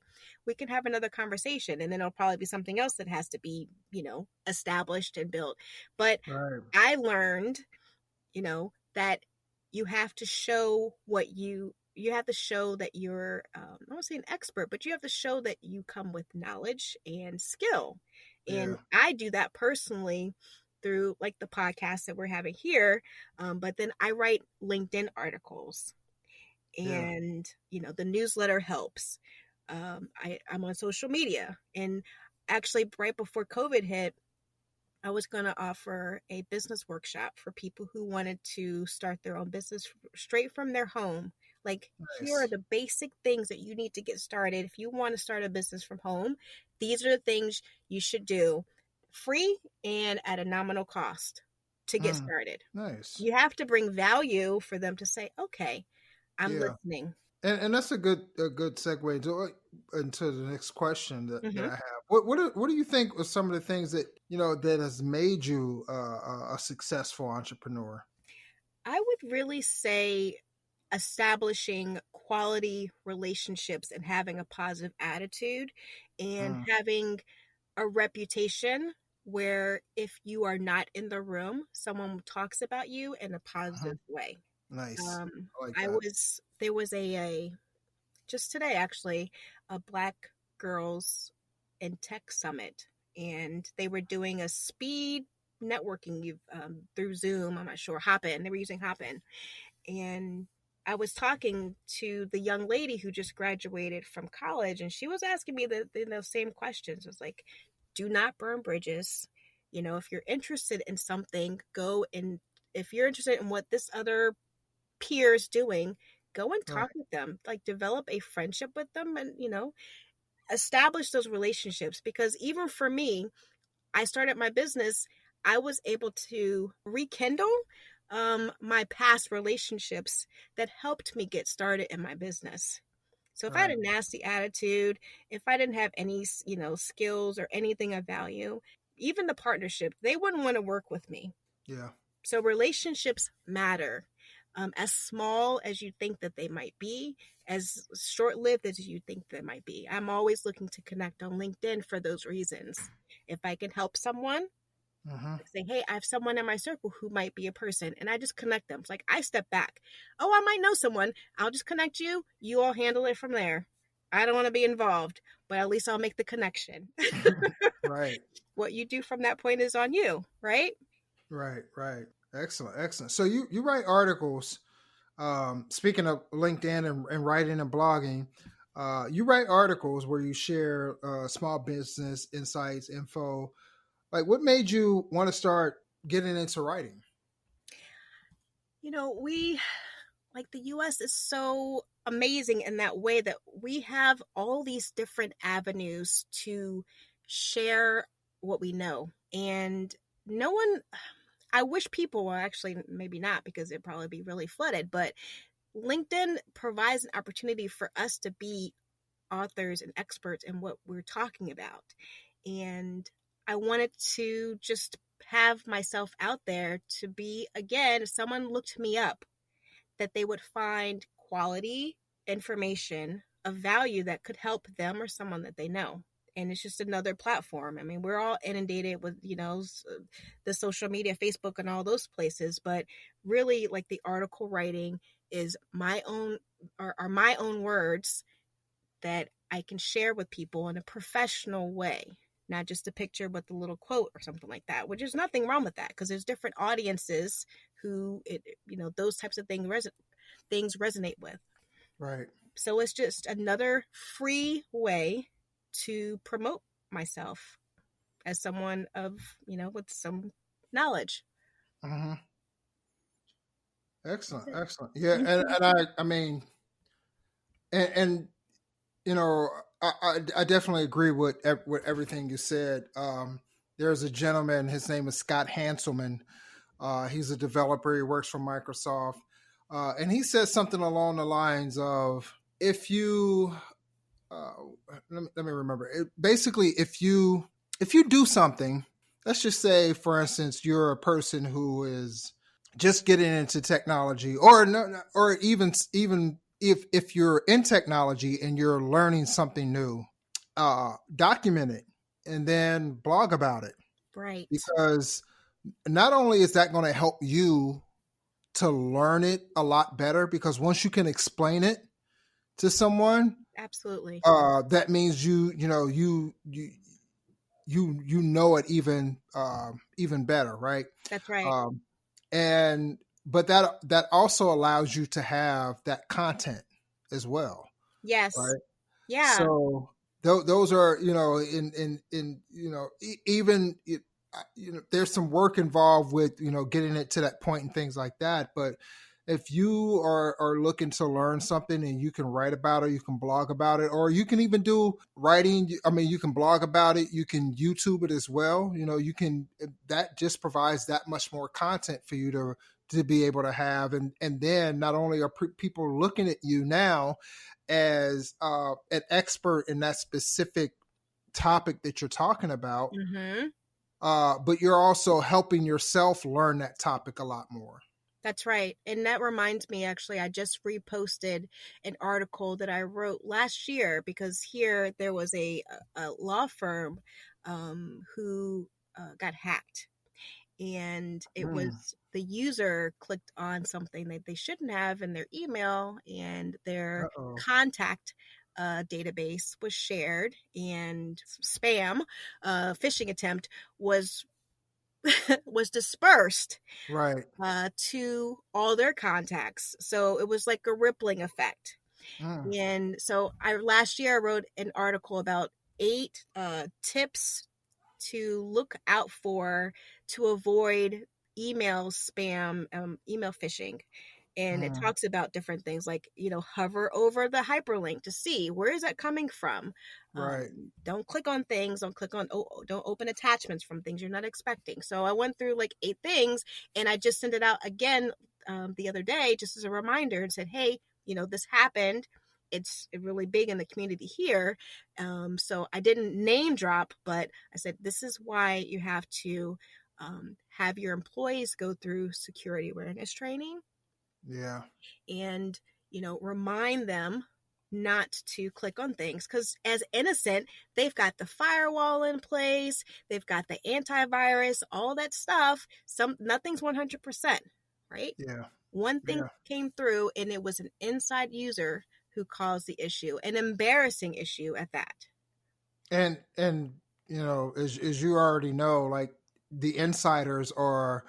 we can have another conversation, and then it'll probably be something else that has to be, established and built. But right. I learned, that you have to show you have to show that you're, I don't want to say an expert, but you have to show that you come with knowledge and skill. And Yeah, I do that personally through like the podcast that we're having here. But then I write LinkedIn articles, yeah, and, the newsletter helps. I'm on social media, and actually right before COVID hit, I was going to offer a business workshop for people who wanted to start their own business straight from their home. Like, here are nice. the basic things that you need to get started. If you want to start a business from home, these are the things you should do, free and at a nominal cost to get Mm, started. nice. You have to bring value for them to say, okay, I'm Yeah, listening. and that's a good segue into the next question that Hmm. I have. What do you think are some of the things that that has made you a successful entrepreneur? I would really say establishing quality relationships and having a positive attitude, and Mm, having a reputation where if you are not in the room, someone talks about you in a mhm. positive way. Nice. Um, I like that. there was a just today actually, a Black girls in tech summit, and they were doing a speed networking through Zoom. I'm not sure, Hopin. They were using Hopin, and I was talking to the young lady who just graduated from college, and she was asking me those same questions. It was like, do not burn bridges. If you're interested in something, if you're interested in what this other peer is doing, go and Right. talk with them, like develop a friendship with them, and, establish those relationships. Because even for me, I started my business, I was able to rekindle my past relationships that helped me get started in my business. So if I had Right. a nasty attitude, if I didn't have any, skills or anything of value, even the partnership, they wouldn't want to work with me. Yeah. So relationships matter. as small as you think that they might be, as short-lived as you think they might be. I'm always looking to connect on LinkedIn for those reasons. If I can help someone, like say, hey, I have someone in my circle who might be a person, and I just connect them. It's like I step back. Oh, I might know someone. I'll just connect you. You all handle it from there. I don't want to be involved, but at least I'll make the connection. Right. What you do from that point is on you, right? Right. Right. Excellent. Excellent. So you write articles. Speaking of LinkedIn and writing and blogging, you write articles where you share small business insights, info. Like, what made you want to start getting into writing? We like the US is so amazing in that way that we have all these different avenues to share what we know. And no one, I wish people, well, actually, maybe not because it'd probably be really flooded, but LinkedIn provides an opportunity for us to be authors and experts in what we're talking about. And I wanted to just have myself out there to be, again, if someone looked me up, that they would find quality information of value that could help them or someone that they know. And it's just another platform. I mean, we're all inundated with, the social media, Facebook and all those places, but really like the article writing is my own, are my own words that I can share with people in a professional way, not just a picture with a little quote or something like that, which is nothing wrong with that because there's different audiences who those types of things resonate with. Right. So it's just another free way to promote myself as someone of, with some knowledge. Mm-hmm. Excellent. Excellent. Yeah. And I mean, and I definitely agree with everything you said. There's a gentleman, his name is Scott Hanselman. He's a developer. He works for Microsoft. And he says something along the lines of, if you, let me remember. Basically, if you do something, let's just say, for instance, you're a person who is just getting into technology, or even if you're in technology and you're learning something new, document it and then blog about it. Right. Because not only is that going to help you to learn it a lot better, because once you can explain it to someone, absolutely, that means you know it even better, right? That's right. But that also allows you to have that content as well. Yes. Right. Yeah. So those are, even there's some work involved with getting it to that point and things like that. But if you are looking to learn something and you can write about it, you can blog about it, or you can even do writing. I mean, you can blog about it, you can YouTube it as well. That just provides that much more content for you to be able to have. And then not only are people looking at you now as an expert in that specific topic that you're talking about, but you're also helping yourself learn that topic a lot more. That's right. And that reminds me, actually, I just reposted an article that I wrote last year because here there was a law firm who got hacked. And it was the user clicked on something that they shouldn't have in their email, and their contact database was shared, and spam phishing attempt was dispersed right to all their contacts. So it was like a rippling effect. And so last year I wrote an article about 8 tips to look out for to avoid email spam, email phishing. And it talks about different things like, hover over the hyperlink to see where is that coming from. Right. Don't click on things. Don't open attachments from things you're not expecting. So I went through like 8 things, and I just sent it out again the other day just as a reminder and said, hey, this happened. It's really big in the community here. So I didn't name drop, but I said, this is why you have to have your employees go through security awareness training. Yeah. and, remind them not to click on things, because as innocent, they've got the firewall in place, they've got the antivirus, all that stuff. Nothing's 100%, right? Yeah. One thing Yeah. came through and it was an inside user who caused the issue, an embarrassing issue at that. And as you already know, like the insiders are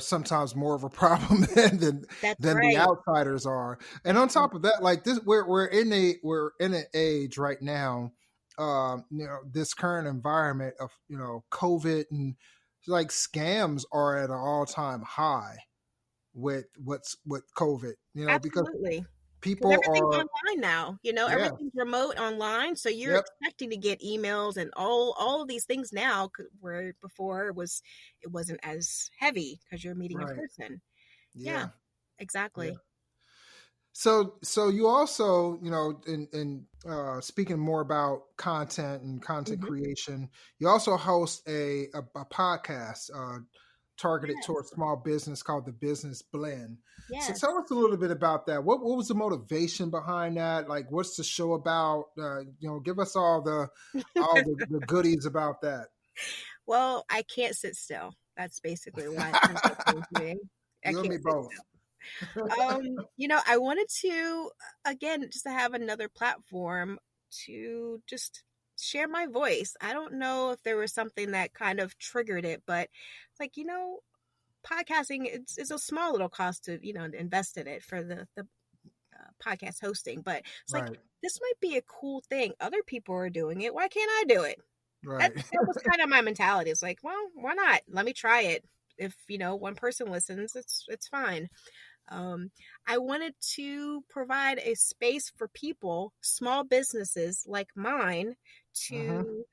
sometimes more of a problem That's than the right. outsiders are. And on top of that, like this, we're in an age right now, this current environment of COVID, and like scams are at an all-time high with COVID, because Absolutely. Because people everything's are, online now, yeah, everything's remote online. So you're yep, expecting to get emails and all of these things now, where before it wasn't as heavy because you're meeting in right, person. Yeah, yeah. Yeah. exactly. So you also, in speaking more about content and content Hmm. creation, you also host a podcast targeted Yes, towards small business called the Business Blend. So yes. tell us a little bit about that. What was the motivation behind that? Like, what's the show about? Give us all the goodies about that. Well, I can't sit still. That's basically why that's what came to me. I You and can't me sit both. still. I wanted to, again, just to have another platform to just share my voice. I don't know if there was something that kind of triggered it, but it's like, podcasting, it's a small little cost to, invest in it for the podcast hosting, but it's like, Right, this might be a cool thing. Other people are doing it. Why can't I do it? That, right, that was kind of my mentality. It's like, well, why not? Let me try it. If, one person listens, it's fine. Um, I wanted to provide a space for people, small businesses like mine, hmm, to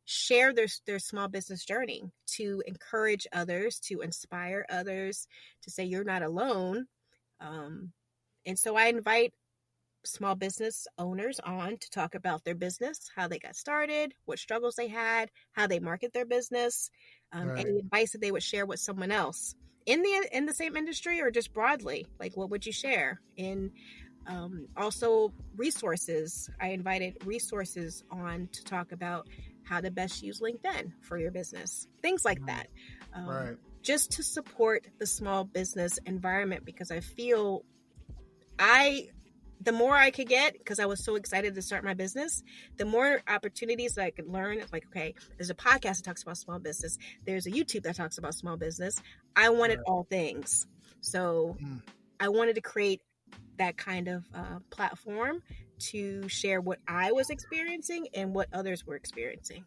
share their small business journey, to encourage others, to inspire others, to say you're not alone. Um, and so I invite small business owners on to talk about their business, how they got started, what struggles they had, how they market their business, right, any advice that they would share with someone else in the same industry, or just broadly. Like, what would you share? And also resources. I invited resources on to talk about how to best use LinkedIn for your business, things like mm, that. Um, right, just to support the small business environment, because I feel I the more I could get, because I was so excited to start my business, the more opportunities that I could learn. It's like, okay, there's a podcast that talks about small business. There's a YouTube that talks about small business. I wanted right. all things. So Mm. I wanted to create that kind of platform to share what I was experiencing and what others were experiencing.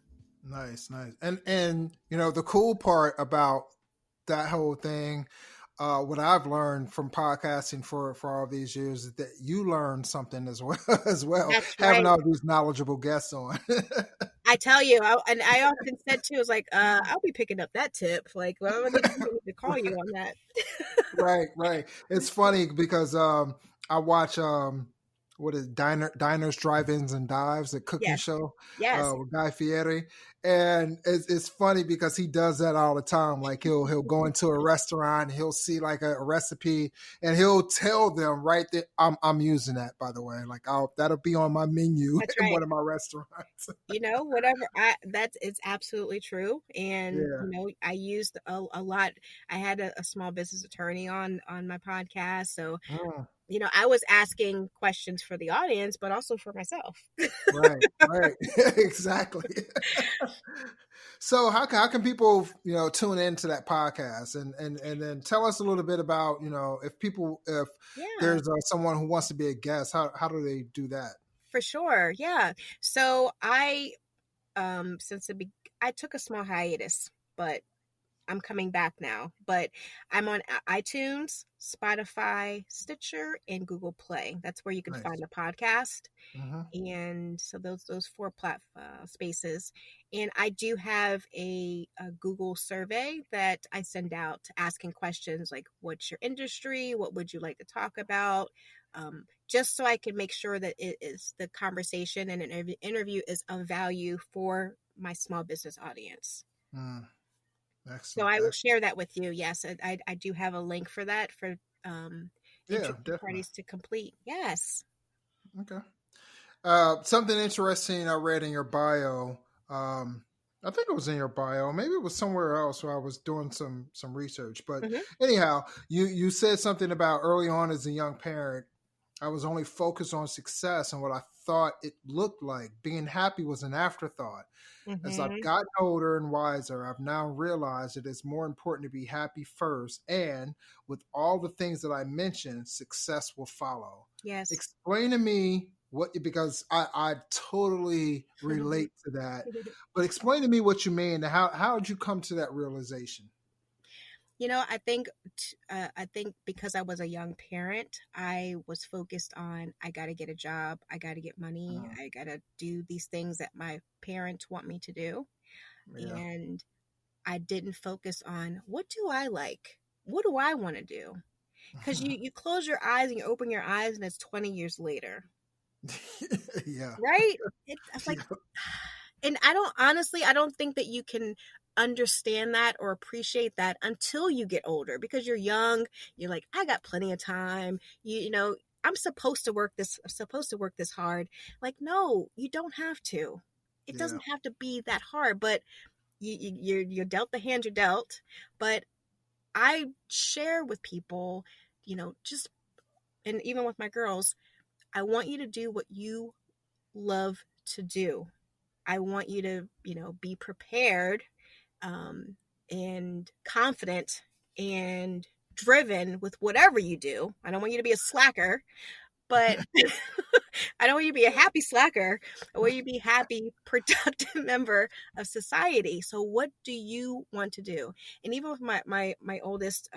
Nice, nice. And the cool part about that whole thing, what I've learned from podcasting for all these years is that you learn something as well as well, That's having right. all these knowledgeable guests on. I tell you, and I often said too, I was like, I'll be picking up that tip. Like, well, I need to call you on that. Right, right. It's funny because I watch what is it, diners, drive-ins, and dives, a cooking Yes, show yes, with Guy Fieri, and it's funny because he does that all the time. Like he'll go into a restaurant, he'll see like a recipe, and he'll tell them right there, I'm using that, by the way. Like that'll be on my menu that's in right. one of my restaurants. Whatever that's it's absolutely true. And Yeah. I used a lot. I had a small business attorney on my podcast, so Mm, I was asking questions for the audience, but also for myself. right, right. Exactly. So how can people tune into that podcast, and then tell us a little bit about if Yeah, there's someone who wants to be a guest, how do they do that? for sure. Yeah. So I since I took a small hiatus, but I'm coming back now. But I'm on iTunes, Spotify, Stitcher, and Google Play. That's where you can find Nice. the podcast. Hmm. And so those four spaces. And I do have a Google survey that I send out, asking questions like, what's your industry, what would you like to talk about, just so I can make sure that it is the conversation and an interview is of value for my small business audience. Mm, So excellent, I will excellent. share that with you. Yes, I do have a link for that, for Yeah, interested definitely. parties to complete. Yes. Okay. Something interesting I read in your bio. Um, I think it was in your bio. Maybe it was somewhere else where I was doing some research. But Hmm. anyhow, you said something about early on as a young parent. I was only focused on success and what I thought it looked like. Being happy was an afterthought. As I've Hmm. gotten older and wiser, I've now realized it is more important to be happy first. And with all the things that I mentioned, success will follow. Yes. Explain to me what, because I totally relate to that. But explain to me what you mean. How did you come to that realization? I think because I was a young parent, I was focused on I got to get a job, I got to get money, Uh, I got to do these things that my parents want me to do, yeah. and I didn't focus on what do I like, what do I want to do, because you close your eyes and you open your eyes and it's 20 years later, Yeah. right? It's like, Yeah. and I don't think that you can understand that or appreciate that until you get older because you're young. You're like, I got plenty of time. You know, I'm supposed to work this hard. Like, no, you don't have to. It Yeah. doesn't have to be that hard, but you're dealt the hand you're dealt. But I share with people, just, and even with my girls, I want you to do what you love to do. I want you to, be prepared, um, and confident and driven with whatever you do. I don't want you to be a slacker, but I don't want you to be a happy slacker. I want you to be a happy, productive member of society. So what do you want to do? And even with my oldest,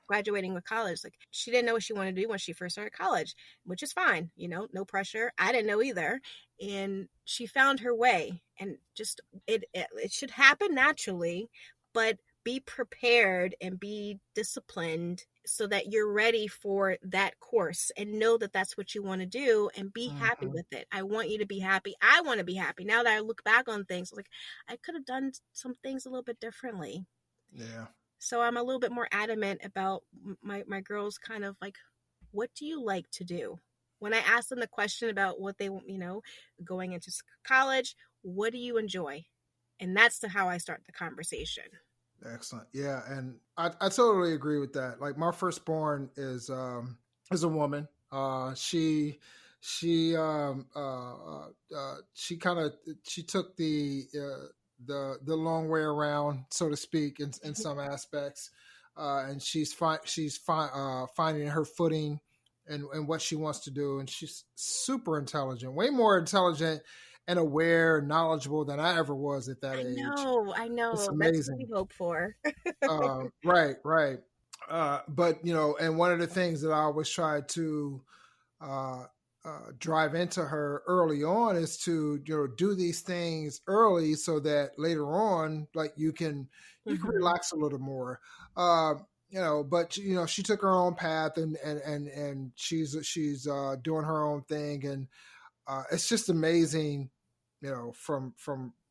graduating with college, like she didn't know what she wanted to do when she first started college, which is fine, no pressure. I didn't know either, and she found her way, and just it should happen naturally, but be prepared and be disciplined so that you're ready for that course and know that that's what you want to do and be happy Mhm. with it. I want you to be happy. I want to be happy. Now that I look back on things, like I could have done some things a little bit differently. Yeah. So I'm a little bit more adamant about my girls kind of like, what do you like to do? When I ask them the question about what they want, going into college, what do you enjoy? And that's how I start the conversation. Excellent. Yeah, and I totally agree with that. Like my firstborn is a woman. She kind of she took the long way around, so to speak, in some aspects, and finding her footing and what she wants to do, and she's super intelligent, way more intelligent and aware, knowledgeable than I ever was at that age. I It's know. That's what amazing. we hope for. Right, right. But and one of the things that I always try to uh, drive into her early on is to do these things early so that later on, like you can Hmm. relax a little more. Uh, but she took her own path and she's doing her own thing, and it's just amazing, from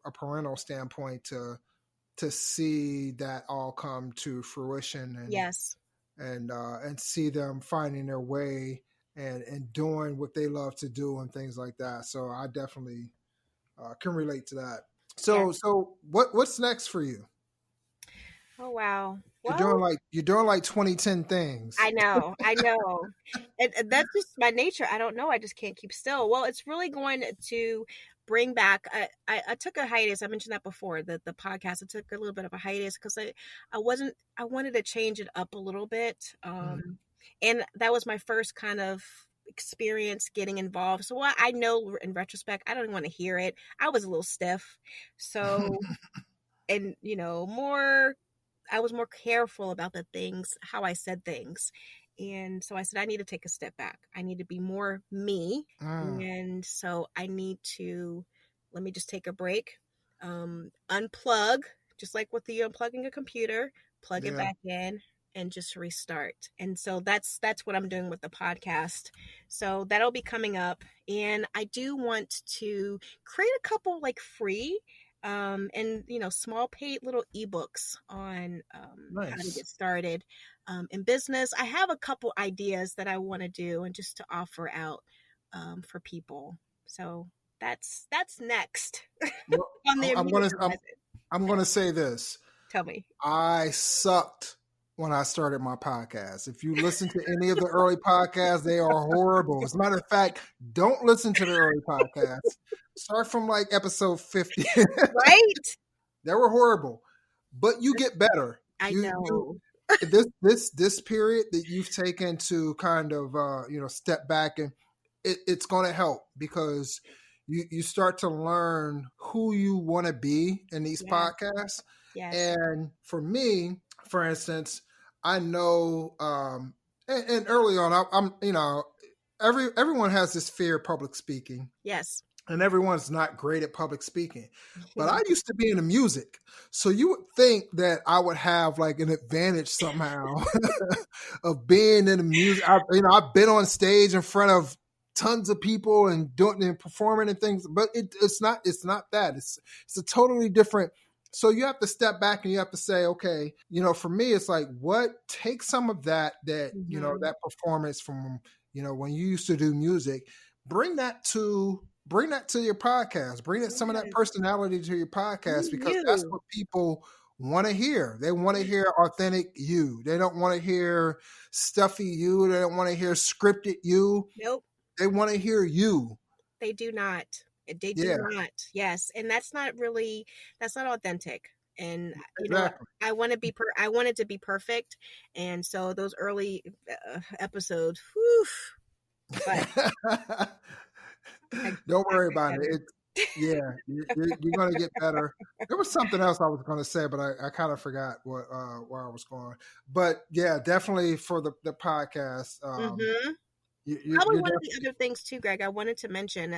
a parental standpoint to see that all come to fruition Yes. and see them finding their way and doing what they love to do and things like that. So I definitely can relate to that. Yes. So what's next for you? Oh, wow. You're Well, doing like you're doing like 2010 things. I know. And that's just my nature. I don't know. I just can't keep still. Well, it's really going to bring back. I took a hiatus. I mentioned that before. The podcast. I took a little bit of a hiatus because I wasn't. I wanted to change it up a little bit. Mhm. And that was my first kind of experience getting involved. So I know in retrospect, I don't want to hear it. I was a little stiff. So, and more, I was more careful about the things, how I said things. And so I said, I need to take a step back. I need to be more me. Mm, And so I need to, let me just take a break, unplug, just like with the unplugging a computer, plug it yeah. back in and just restart. And so that's what I'm doing with the podcast. So that'll be coming up. And I do want to create a couple like free and small paid little ebooks on how to Nice. get started in business. I have a couple ideas that I want to do and just to offer out for people. So that's next Well, on the I'm immediate gonna horizon. I'm gonna say this. Tell me. I sucked when I started my podcast. If you listen to any of the early podcasts, they are horrible. As a matter of fact, don't listen to the early podcasts. Start from like episode 50. Right? They were horrible, but you get better. I know. This period that you've taken to kind of step back, and it's going to help because you start to learn who you want to be in these podcasts. Yes. And for me, for instance, I know, and early on, I'm everyone has this fear of public speaking. Yes. And everyone's not great at public speaking. But I used to be in the music. So you would think that I would have like an advantage somehow of being in the music. I've been on stage in front of tons of people and doing and performing and things, but it's not that. It's a totally different. So you have to step back and you have to say, okay, for me, it's like, take some of that, that performance from, when you used to do music, bring that to your podcast, bring some of that personality to your podcast, because that's what people want to hear. They want to hear authentic you. They don't want to hear stuffy you. They don't want to hear scripted you. Nope. They want to hear you. They do not. They do not. Yes. And that's not authentic. And I want to be I want it to be perfect. And so those early episodes, whew, but don't worry about it. You're going to get better. There was something else I was going to say, but I kind of forgot where I was going. But yeah, definitely for the podcast. Probably one of the other things too, Greg, I wanted to mention.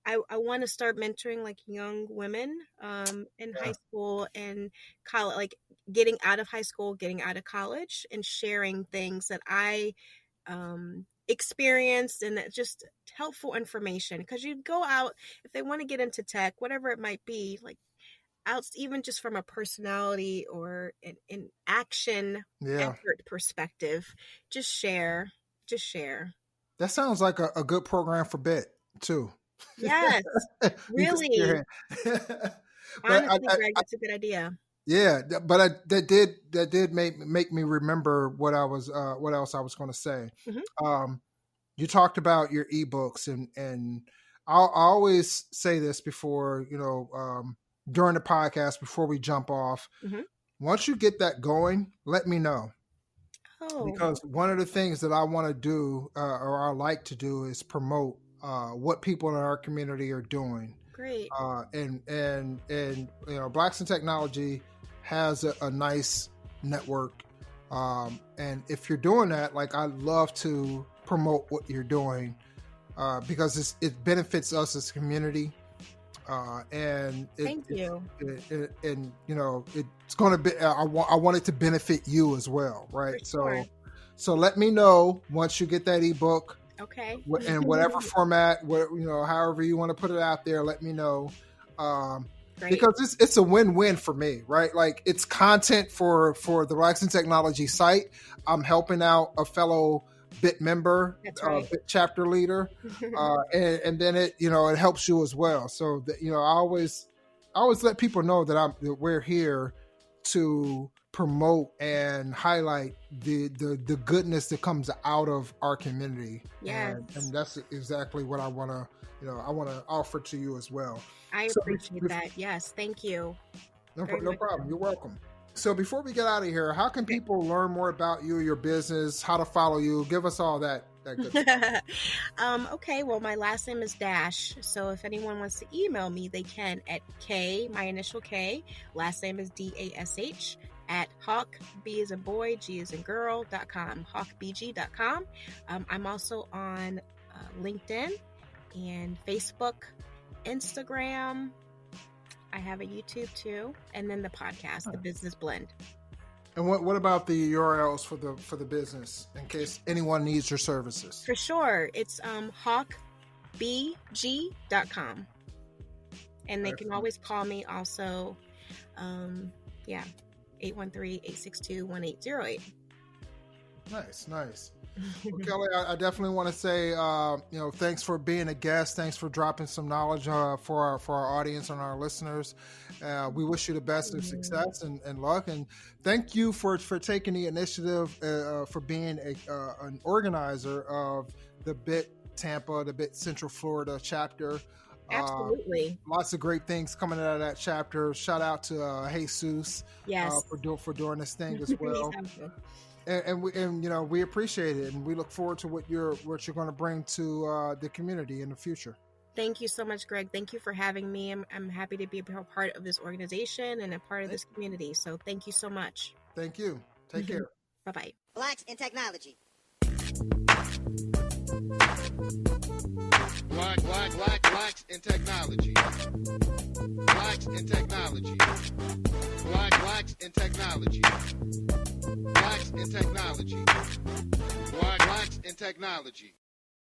I want to start mentoring like young women in high school and college, like getting out of high school, getting out of college, and sharing things that I experienced and just helpful information. Because you go out, if they want to get into tech, whatever it might be, like out even just from a personality or an action effort perspective, just share. That sounds like a good program for BITT too. Yes, really. Honestly, Greg, that's a good idea. Yeah, but that did make me remember what else I was going to say. You talked about your ebooks, and I always say this before, during the podcast before we jump off. Once you get that going, let me know. Because one of the things that I want to do, or I like to do, is promote what people in our community are doing. Great. And Blacks in Technology has a nice network. And if you're doing that, like, I love to promote what you're doing because it benefits us as a community. Thank you. It's going to be. I want it to benefit you as well, right? Sure. So let me know once you get that ebook. Okay. In whatever format, however you want to put it out there, let me know. Because it's a win-win for me, right? Like, it's content for the Blacks in Technology site. I'm helping out a fellow BITT member, BITT chapter leader, and then it helps you as well. So that, I always let people know that we're here to promote and highlight the goodness that comes out of our community. Yes. And that's exactly what I want to offer to you as well. I appreciate that. Yes, thank you. No problem. You're welcome. So before we get out of here, how can people learn more about you, your business, how to follow you? Give us all that good stuff. Okay, well, my last name is Dash. So if anyone wants to email me, they can at K, my initial K, last name is DASH, at hawk, B as a boy, G as in girl.com, hawkbg.com. I'm also on LinkedIn and Facebook, Instagram. I have a YouTube too, and then the podcast, The Business Blend. And what about the URLs for the business in case anyone needs your services? For sure, it's hawkbg.com. And they can always call me also. 813-862-1808. Nice. Well, Kellye, I definitely want to say, thanks for being a guest. Thanks for dropping some knowledge for our audience and our listeners. We wish you the best of success and luck. And thank you for taking the initiative, for being an organizer of the BIT Tampa, the BIT Central Florida chapter. Absolutely. Lots of great things coming out of that chapter. Shout out to Jesus, for doing this thing as well. And we appreciate it, and we look forward to what you're going to bring to the community in the future. Thank you so much, Greg. Thank you for having me. I'm happy to be a part of this organization and a part of this community. So thank you so much. Thank you. Take care. Bye-bye. Blacks in Technology. Blacks in technology. Blacks in technology. Blacks in technology. Blacks in technology. Blacks in technology.